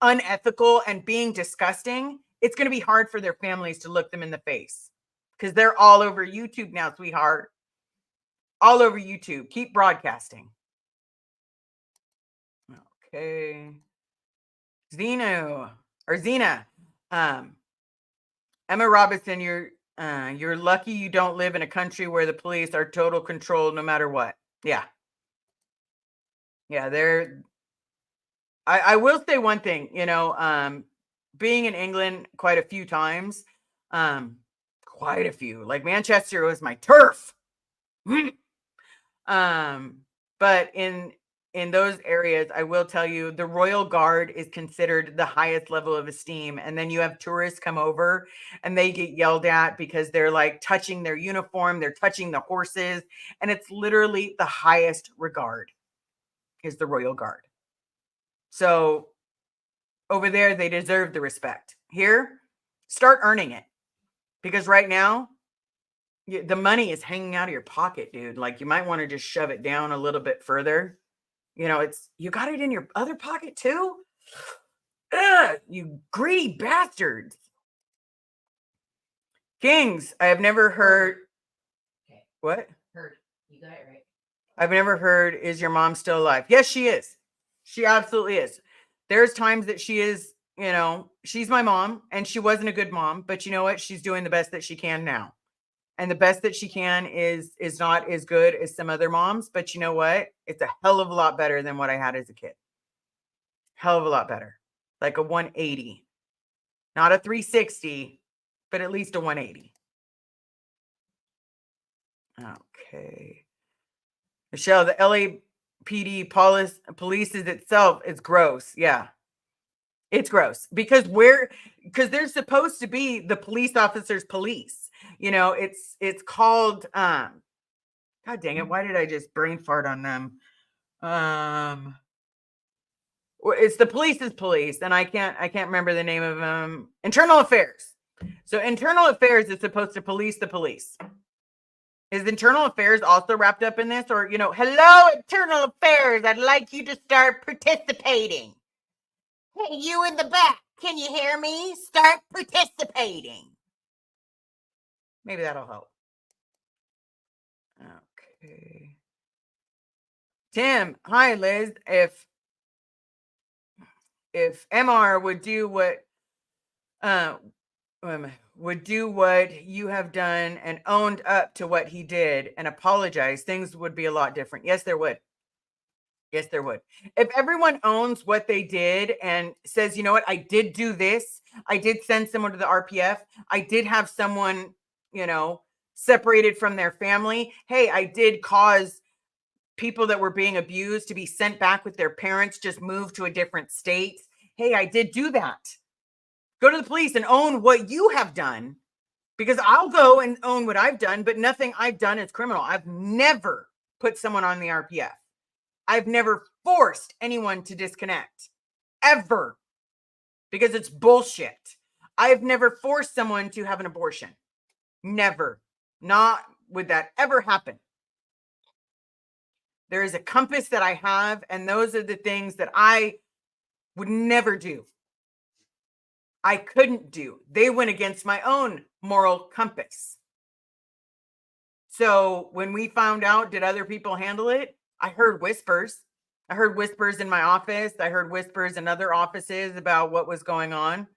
unethical and being disgusting, it's going to be hard for their families to look them in the face because they're all over YouTube now, sweetheart. All over YouTube. Keep broadcasting. Okay. Zena. Emma Robinson, you're lucky you don't live in a country where the police are total control no matter what. Yeah. Yeah, I will say one thing, you know, being in England quite a few times, quite a few, like Manchester was my turf. But in those areas, I will tell you, the Royal Guard is considered the highest level of esteem. And then you have tourists come over and they get yelled at because they're like touching their uniform, they're touching the horses, and it's literally the highest regard is the Royal Guard. So over there, they deserve the respect. Here, start earning it. Because right now, the money is hanging out of your pocket, dude. Like you might want to just shove it down a little bit further. You know, you got it in your other pocket too? Ugh, you greedy bastards. Kings, I have never heard. Okay. What? Heard. You got it right. I've never heard, is your mom still alive? Yes, she is. She absolutely is. There's times that she is, you know, she's my mom and she wasn't a good mom, but you know what? She's doing the best that she can now. And the best that she can is not as good as some other moms, but you know what? It's a hell of a lot better than what I had as a kid. Hell of a lot better. Like a 180. Not a 360, but at least a 180. Okay. Michelle, the LAPD police is itself, it's gross. Yeah. It's gross because they're supposed to be the police officers police. You know, it's called God dang it, why did I just brain fart on them? It's the police's police, and I can't remember the name of them. Internal Affairs. So Internal Affairs is supposed to police the police. Is Internal Affairs also wrapped up in this? Or, hello, Internal Affairs, I'd like you to start participating. Hey, you in the back, can you hear me? Start participating. Maybe that'll help. Okay. Tim, hi, Liz. If MR would do what you have done and owned up to what he did and apologized, things would be a lot different. Yes, there would. Yes, there would. If everyone owns what they did and says, you know what, I did do this. I did send someone to the RPF. I did have someone, separated from their family. Hey, I did cause people that were being abused to be sent back with their parents, just moved to a different state. Hey, I did do that. Go to the police and own what you have done, because I'll go and own what I've done, but nothing I've done is criminal. I've never put someone on the RPF. I've never forced anyone to disconnect, ever, because it's bullshit. I've never forced someone to have an abortion. Never. Not would that ever happen. There is a compass that I have, and those are the things that I would never do. I couldn't do. They went against my own moral compass. So when we found out, did other people handle it? I heard whispers. I heard whispers in my office. I heard whispers in other offices about what was going on.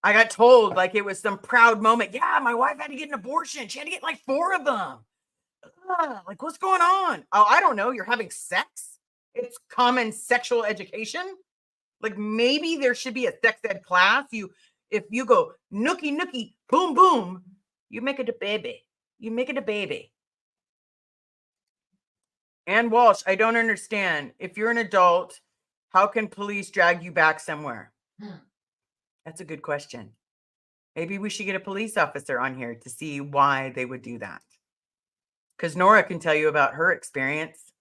I got told like it was some proud moment. Yeah, my wife had to get an abortion. She had to get like 4 of them. Like, what's going on? Oh, I don't know. You're having sex? It's common sexual education. Like, maybe there should be a sex ed class. If you go nookie, nookie, boom, boom, you make it a baby. You make it a baby. Ann Walsh, I don't understand. If you're an adult, how can police drag you back somewhere? That's a good question. Maybe we should get a police officer on here to see why they would do that. Because Nora can tell you about her experience.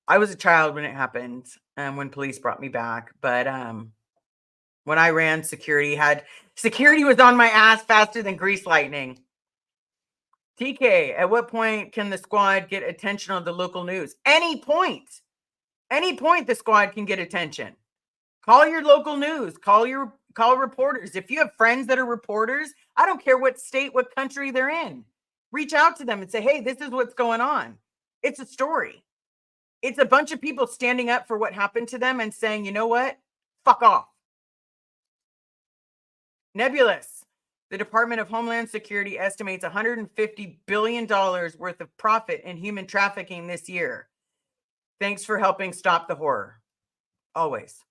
I was a child when it happened, when police brought me back. But when I ran security was on my ass faster than grease lightning. TK, at what point can the squad get attention on the local news? Any point. Any point the squad can get attention. Call your local news. Call reporters. If you have friends that are reporters, I don't care what state, what country they're in. Reach out to them and say, hey, this is what's going on. It's a story. It's a bunch of people standing up for what happened to them and saying, you know what? Fuck off. Nebulous. The Department of Homeland Security estimates $150 billion worth of profit in human trafficking this year. Thanks for helping stop the horror. Always.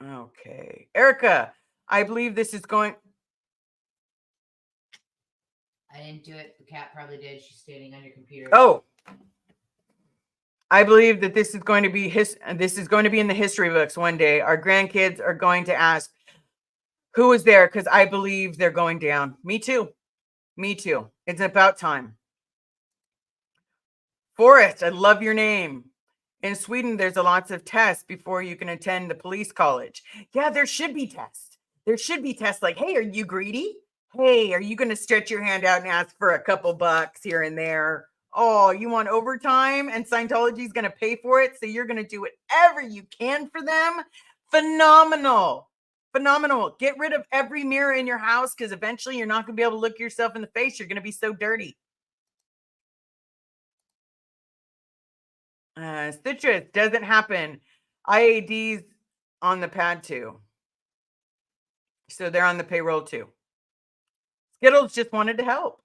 Okay. Erica, I believe this is going... I didn't do it. The cat probably did. She's standing on your computer. Oh. I believe that this is going to be in the history books one day. Our grandkids are going to ask, who was there? Because I believe they're going down. Me too. Me too. It's about time. Forrest, I love your name. In Sweden, there's lots of tests before you can attend the police college. Yeah, there should be tests. There should be tests like, hey, are you greedy? Hey, are you going to stretch your hand out and ask for a couple bucks here and there? Oh, you want overtime and Scientology is going to pay for it, so you're going to do whatever you can for them? Phenomenal. Phenomenal. Get rid of every mirror in your house, because eventually you're not going to be able to look yourself in the face. You're going to be so dirty. Citrus doesn't happen. IADs on the pad too. So they're on the payroll too. Skittles just wanted to help.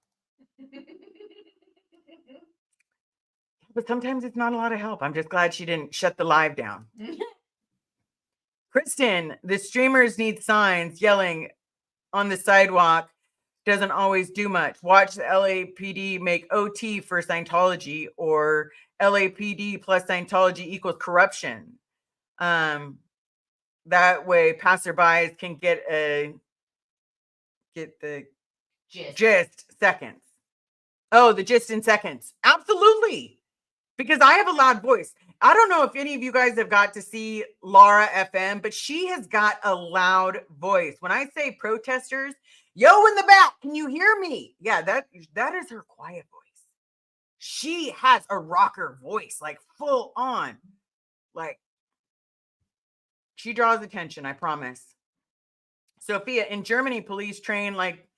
But sometimes it's not a lot of help. I'm just glad she didn't shut the live down. Kristen, the streamers need signs. Yelling on the sidewalk doesn't always do much. Watch the LAPD make OT for Scientology, or LAPD plus Scientology equals corruption. That way passerbys can get the gist seconds. Oh, the gist in seconds. Absolutely. Because I have a loud voice. I don't know if any of you guys have got to see Laura FM, but she has got a loud voice. When I say protesters, yo in the back, can you hear me? Yeah, that is her quiet voice. She has a rocker voice, like full on. Like, she draws attention, I promise. Sophia, in Germany, police train like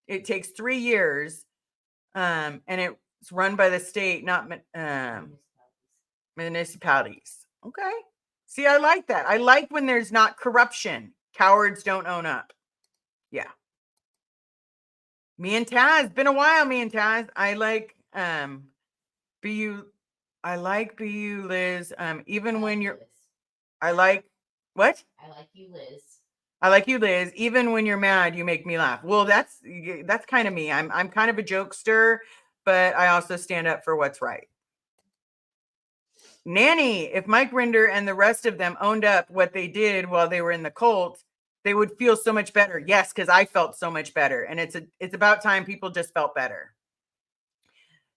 it takes 3 years, and it's run by the state, not municipalities. Okay. See, I like that. I like when there's not corruption. Cowards don't own up. Yeah. Me and Taz, been a while. Me and Taz. I like BU. I like BU, Liz. Even when you're. I like what? I like you, Liz. I like you, Liz. Even when you're mad, you make me laugh. Well, that's kind of me. I'm kind of a jokester, but I also stand up for what's right. Nanny, if Mike Rinder and the rest of them owned up what they did while they were in the cult, they would feel so much better. Yes, because I felt so much better. And it's about time people just felt better.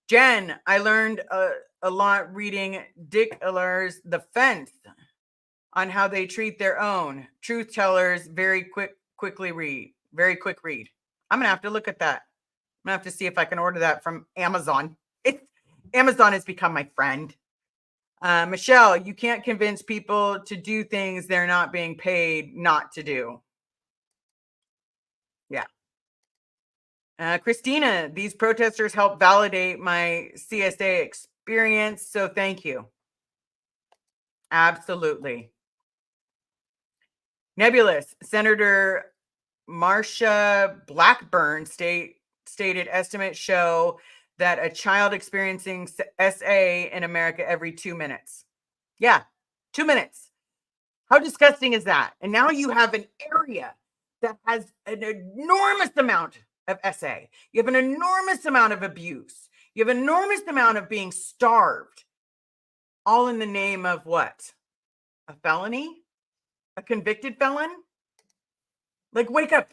Jen, I learned a lot reading Dick Allar's The Fence on how they treat their own. Truth tellers, very quick read. I'm going to have to look at that. I'm going to have to see if I can order that from Amazon. Amazon has become my friend. Michelle, you can't convince people to do things they're not being paid not to do. Yeah. Christina, these protesters help validate my CSA experience, so thank you. Absolutely. Nebulous, Senator Marsha Blackburn stated estimates show that a child experiencing SA in America every 2 minutes. Yeah, 2 minutes. How disgusting is that? And now you have an area that has an enormous amount of SA. You have an enormous amount of abuse. You have an enormous amount of being starved. All in the name of what? A felony? A convicted felon? Like, wake up.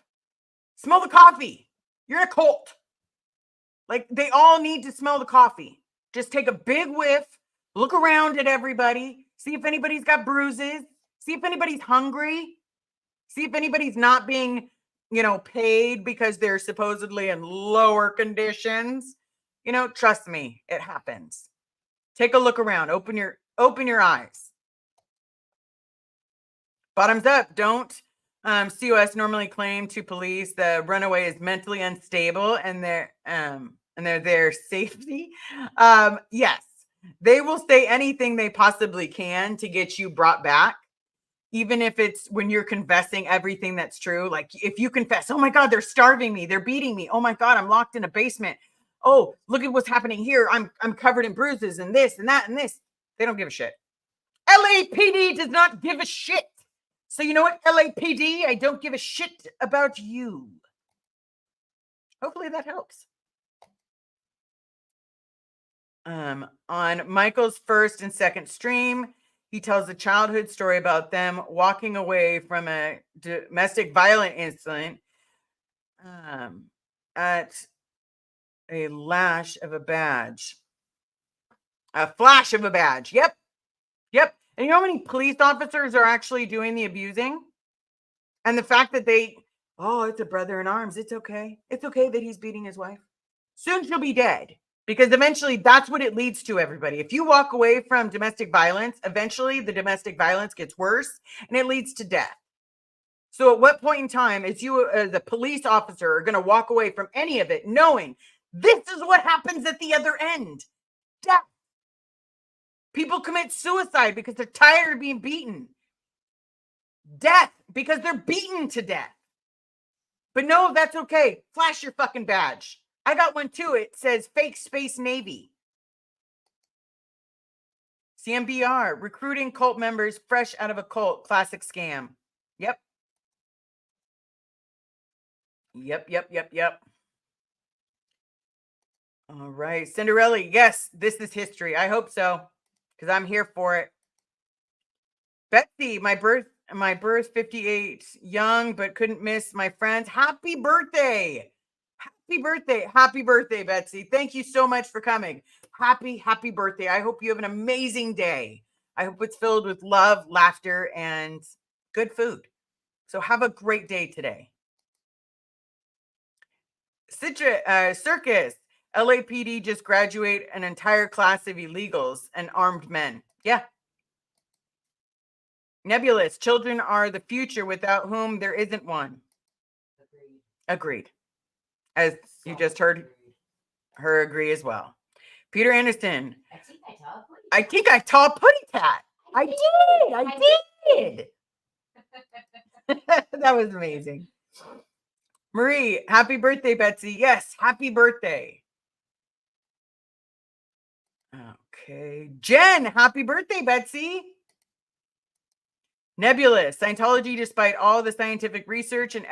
Smell the coffee. You're in a cult. Like, they all need to smell the coffee. Just take a big whiff, look around at everybody, see if anybody's got bruises, see if anybody's hungry, see if anybody's not being, paid because they're supposedly in lower conditions. Trust me, it happens. Take a look around. Open your eyes. Bottoms up. Don't COS normally claim to police the runaway is mentally unstable and they're their safety. Yes, they will say anything they possibly can to get you brought back, even if it's when you're confessing everything that's true. Like, if you confess, oh my God, they're starving me, they're beating me, oh my God, I'm locked in a basement, oh, look at what's happening here, I'm covered in bruises and this and that and this. They don't give a shit. LAPD does not give a shit. So you know what, LAPD, I don't give a shit about you. Hopefully that helps. On Michael's first and second stream, he tells a childhood story about them walking away from a domestic violence incident at a flash of a badge. Yep. And you know how many police officers are actually doing the abusing? And the fact that it's a brother in arms. It's okay. It's okay that he's beating his wife. Soon she'll be dead. Because eventually that's what it leads to, everybody. If you walk away from domestic violence, eventually the domestic violence gets worse and it leads to death. So at what point in time is you, as a police officer, are going to walk away from any of it knowing this is what happens at the other end? Death. People commit suicide because they're tired of being beaten. Death because they're beaten to death. But no, that's okay. Flash your fucking badge. I got one too. It says fake Space Navy. CMBR, recruiting cult members fresh out of a cult. Classic scam. Yep. All right. Cinderella, yes, this is history. I hope so, because I'm here for it. Betsy, my birth 58, young, but couldn't miss my friends. Happy birthday. Happy birthday, Betsy. Thank you so much for coming. Happy birthday. I hope you have an amazing day. I hope it's filled with love, laughter, and good food. So have a great day today. Circus. LAPD just graduate an entire class of illegals and armed men. Yeah. Nebulous. Children are the future without whom there isn't one. Agreed. As you just heard her agree as well. Peter Anderson. I think I taught Putty Cat. I did. That was amazing. Marie, happy birthday, Betsy. Yes, happy birthday. Okay. Jen, happy birthday, Betsy. Nebulous. Scientology, despite all the scientific research and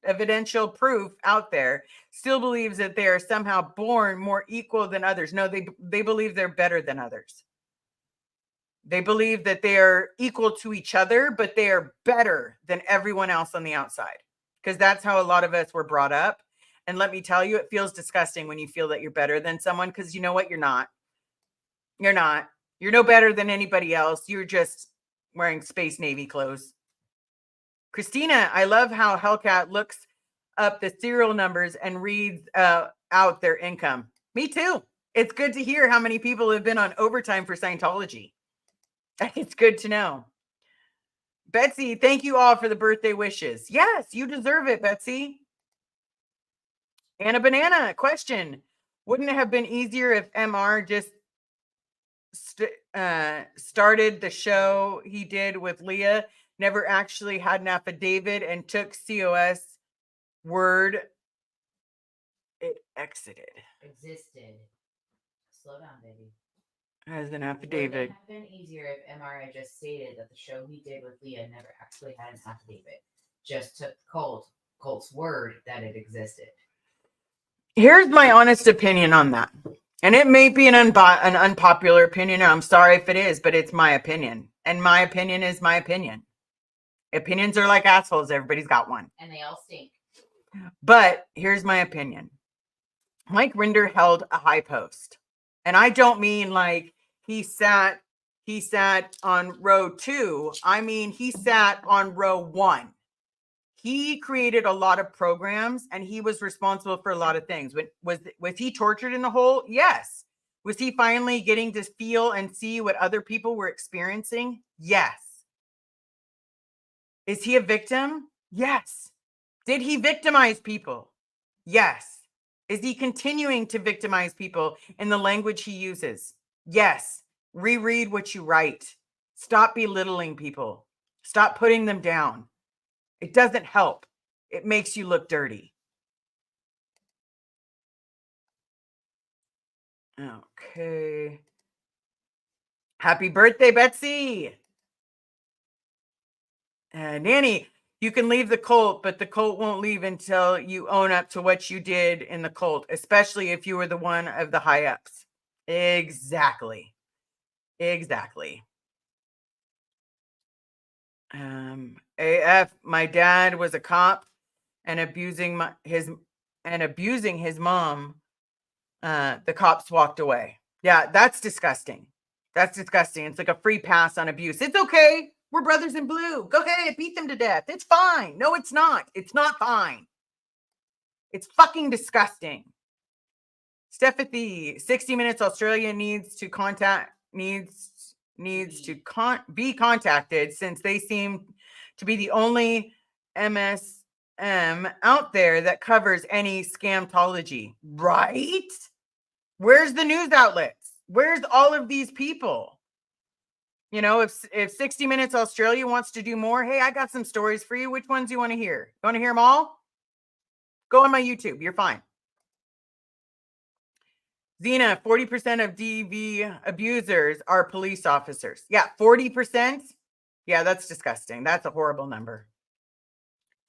evidential proof out there, still believes that they are somehow born more equal than others. No, they believe they're better than others. They believe that they are equal to each other, but they are better than everyone else on the outside. Because that's how a lot of us were brought up. And let me tell you, it feels disgusting when you feel that you're better than someone, because you know what? You're not. You're not. You're no better than anybody else. You're just wearing Space Navy clothes. Christina, I love how Hellcat looks up the serial numbers and reads out their income. Me too. It's good to hear how many people have been on overtime for Scientology. It's good to know. Betsy, thank you all for the birthday wishes. Yes, you deserve it, Betsy. Anna Banana, question. Wouldn't it have been easier if MR just started the show he did with Leah, never actually had an affidavit, and took COS word it existed? Slow down, baby. As an affidavit. Would it have been easier if MR just stated that the show he did with Leah never actually had an affidavit, just took Colt's word that it existed? Here's my honest opinion on that. And it may be an unpopular opinion. I'm sorry if it is, but it's my opinion. And my opinion is my opinion. Opinions are like assholes. Everybody's got one. And they all stink. But here's my opinion. Mike Rinder held a high post. And I don't mean like he sat on row 2. I mean, he sat on row 1. He created a lot of programs and he was responsible for a lot of things. Was he tortured in the hole? Yes. Was he finally getting to feel and see what other people were experiencing? Yes. Is he a victim? Yes. Did he victimize people? Yes. Is he continuing to victimize people in the language he uses? Yes. Reread what you write. Stop belittling people. Stop putting them down. It doesn't help. It makes you look dirty. Okay. Happy birthday, Betsy. Nanny, you can leave the cult, but the cult won't leave until you own up to what you did in the cult, especially if you were the one of the high ups. Exactly. AF, my dad was a cop and abusing his mom. The cops walked away. Yeah, that's disgusting. That's disgusting. It's like a free pass on abuse. It's okay. We're brothers in blue. Go ahead, beat them to death. It's fine. No, it's not. It's not fine. It's fucking disgusting. Stephanie, 60 Minutes Australia needs to be contacted, since they seem to be the only MSM out there that covers any scamtology, right? Where's the news outlets? Where's all of these people? You know, if 60 Minutes Australia wants to do more, hey, I got some stories for you. Which ones do you want to hear? You want to hear them all? Go on my YouTube. You're fine. Zena, 40% of DV abusers are police officers. Yeah, 40%. Yeah, that's disgusting. That's a horrible number.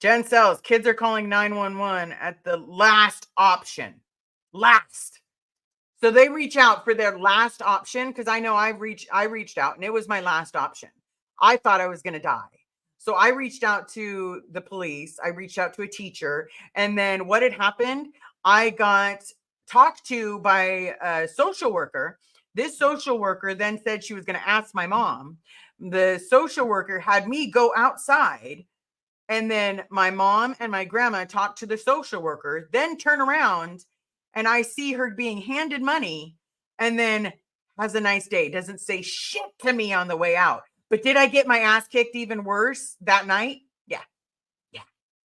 Jen Sells, kids are calling 911 at the last option. Last. So they reach out for their last option, because I know I reached out and it was my last option. I thought I was going to die. So I reached out to the police. I reached out to a teacher. And then what had happened, I got talked to by a social worker This social worker then said she was going to ask my mom. The social worker had me go outside, and then my mom and my grandma talked to the social worker, then turn around and I see her being handed money and then has a nice day. Doesn't say shit to me on the way out. But did I get my ass kicked even worse that night? Yeah. Yeah.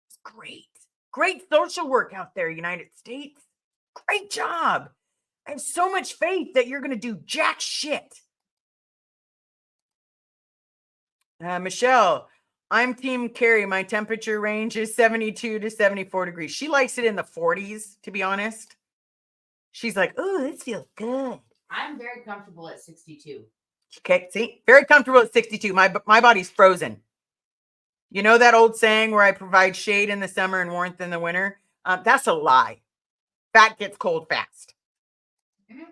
It's great. Great social work out there, United States. Great job. I have so much faith that you're going to do jack shit. Michelle, I'm Team Carrie. My temperature range is 72 to 74 degrees. She likes it in the 40s, to be honest. She's like, oh, this feels good. I'm very comfortable at 62. Okay, see? Very comfortable at 62. My body's frozen. You know that old saying where I provide shade in the summer and warmth in the winter? That's a lie. Fat gets cold fast. Mm-hmm.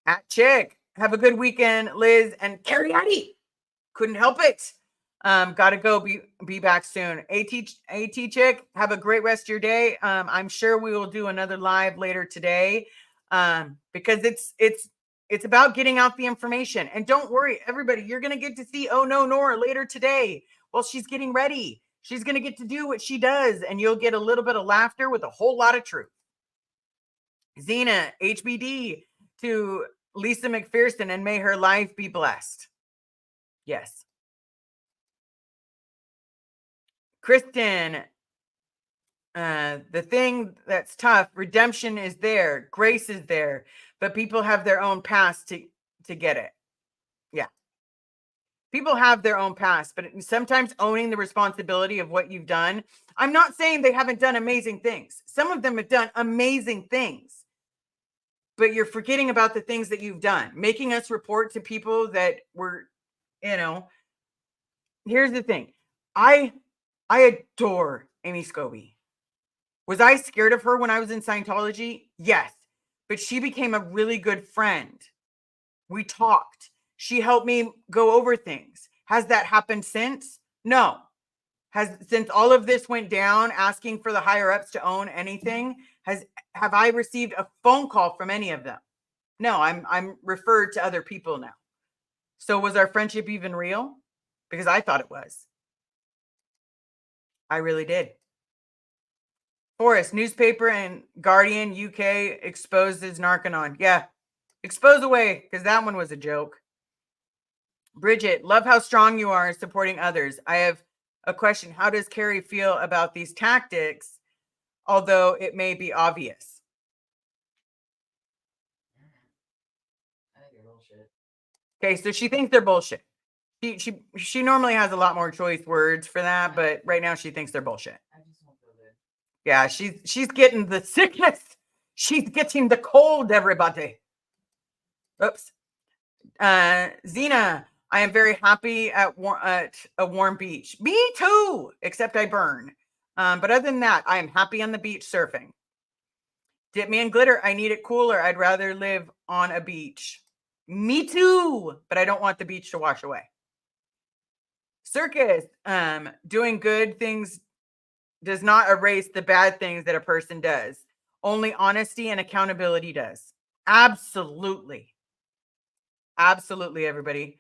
At Chick, have a good weekend, Liz and Carrie. Couldn't help it. Gotta go. Be back soon. AT Chick, have a great rest of your day. I'm sure we will do another live later today. Because it's about getting out the information. And don't worry, everybody, you're gonna get to see Oh No Nora later today. Well, she's getting ready. She's gonna get to do what she does, and you'll get a little bit of laughter with a whole lot of truth. Xena, HBD to Lisa McPherson, and may her life be blessed. Yes. Kristen, the thing that's tough, redemption is there, grace is there, but people have their own past to get it. Yeah. People have their own past, but sometimes owning the responsibility of what you've done. I'm not saying they haven't done amazing things. Some of them have done amazing things, but you're forgetting about the things that you've done, making us report to people that were, here's the thing. I adore Amy Scobie. Was I scared of her when I was in Scientology? Yes, but she became a really good friend. We talked. She helped me go over things. Has that happened since? No. Since all of this went down, asking for the higher ups to own anything, have I received a phone call from any of them? No, I'm referred to other people now. So was our friendship even real? Because I thought it was. I really did. Forrest, newspaper and Guardian UK exposes Narcanon. Yeah, expose away, because that one was a joke. Bridget, love how strong you are supporting others. I have a question. How does Carrie feel about these tactics, although it may be obvious? I think they're bullshit. Okay, so she thinks they're bullshit. She normally has a lot more choice words for that, but right now she thinks they're bullshit. I just won't feel good. Yeah, she's getting the sickness. She's getting the cold, everybody. Oops. Xena, I am very happy at a warm beach. Me too, except I burn. But other than that, I am happy on the beach surfing. Dip me in glitter. I need it cooler. I'd rather live on a beach. Me too, but I don't want the beach to wash away. Circus, doing good things does not erase the bad things that a person does. Only honesty and accountability does. Absolutely. Absolutely, everybody.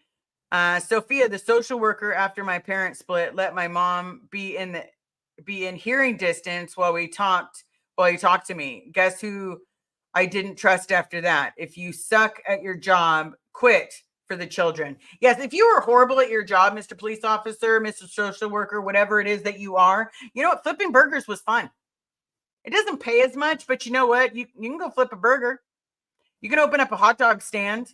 Sophia, the social worker, after my parents split, let my mom be in hearing distance while he talked to me. Guess who I didn't trust after that? If you suck at your job, quit for the children. Yes, if you are horrible at your job, Mr. Police Officer, Mr. Social Worker, whatever it is that you are, you know what? Flipping burgers was fun. It doesn't pay as much, but you know what? You can go flip a burger. You can open up a hot dog stand.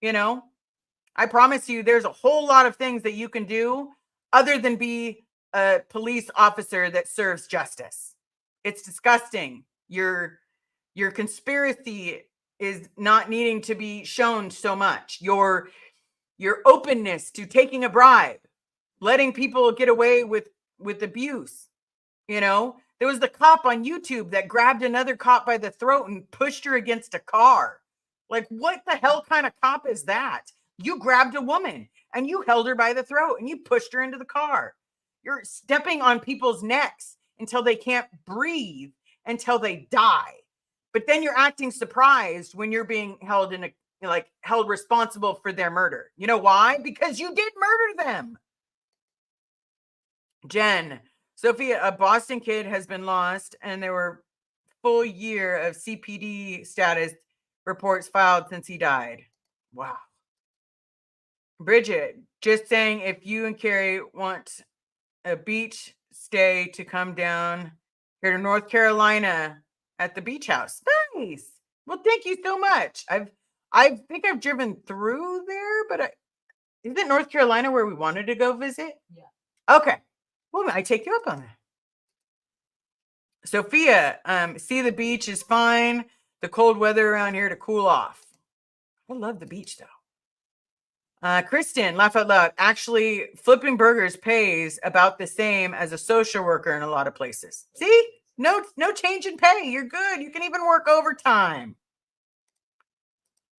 I promise you, there's a whole lot of things that you can do other than be a police officer that serves justice. It's disgusting. Your conspiracy is not needing to be shown so much. Your openness to taking a bribe, letting people get away with abuse. There was the cop on YouTube that grabbed another cop by the throat and pushed her against a car. Like, what the hell kind of cop is that? You grabbed a woman and you held her by the throat and you pushed her into the car. You're stepping on people's necks until they can't breathe, until they die. But then you're acting surprised when you're being held in a, like, held responsible for their murder. You know why? Because you did murder them. Jen, Sophia, a Boston kid has been lost, and there were full year of CPD status reports filed since he died. Wow. Bridget, just saying, if you and Carrie want a beach stay to come down here to North Carolina at the beach house. Nice. Well, thank you so much. I think I've driven through there, but isn't North Carolina where we wanted to go visit? Yeah. Okay. Well, I take you up on that. Sophia, see, the beach is fine. The cold weather around here to cool off. I love the beach though. Kristen, laugh out loud. Actually, flipping burgers pays about the same as a social worker in a lot of places. See, no change in pay. You're good. You can even work overtime.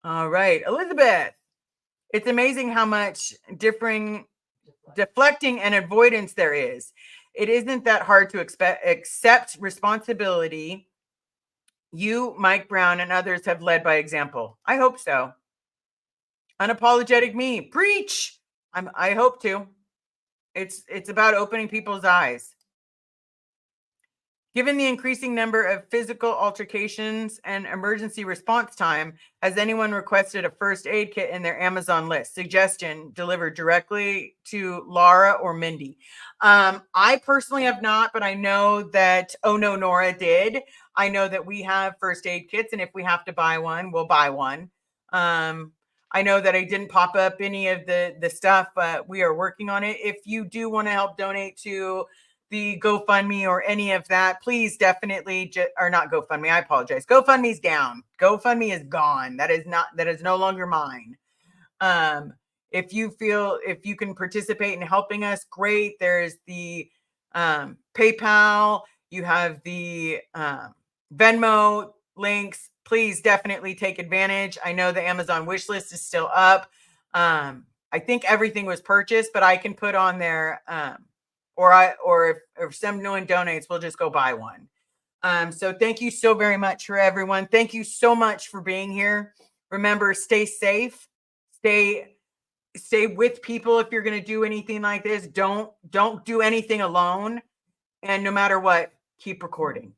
All right, Elizabeth. It's amazing how much deflecting and avoidance there is. It isn't that hard to accept responsibility. You, Mike Brown, and others have led by example. I hope so. Unapologetic me, preach. I hope to. It's about opening people's eyes. Given the increasing number of physical altercations and emergency response time, has anyone requested a first aid kit in their Amazon list? Suggestion, delivered directly to Laura or Mindy. I personally have not, but I know that, oh no, Nora did. I know that we have first aid kits, and if we have to buy one, we'll buy one. I know that I didn't pop up any of the stuff, but we are working on it. If you do want to help donate to the GoFundMe or any of that, please definitely, or not GoFundMe, I apologize. GoFundMe's down. GoFundMe is gone. That is no longer mine. If you feel, if you can participate in helping us, great. There's the PayPal, you have the Venmo links. Please definitely take advantage. I know the Amazon wish list is still up. I think everything was purchased, but I can put on there, or if someone donates, we'll just go buy one. So thank you so very much for everyone. Thank you so much for being here. Remember, stay safe, stay with people. If you're going to do anything like this, don't do anything alone. And no matter what, keep recording.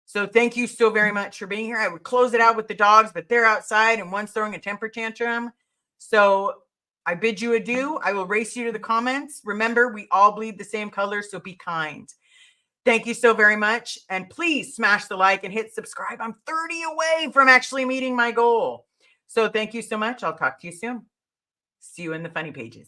So thank you so very much for being here. I would close it out with the dogs, but they're outside and one's throwing a temper tantrum. So I bid you adieu. I will race you to the comments. Remember, we all bleed the same color, so be kind. Thank you so very much. And please smash the like and hit subscribe. I'm 30 away from actually meeting my goal. So thank you so much. I'll talk to you soon. See you in the funny pages.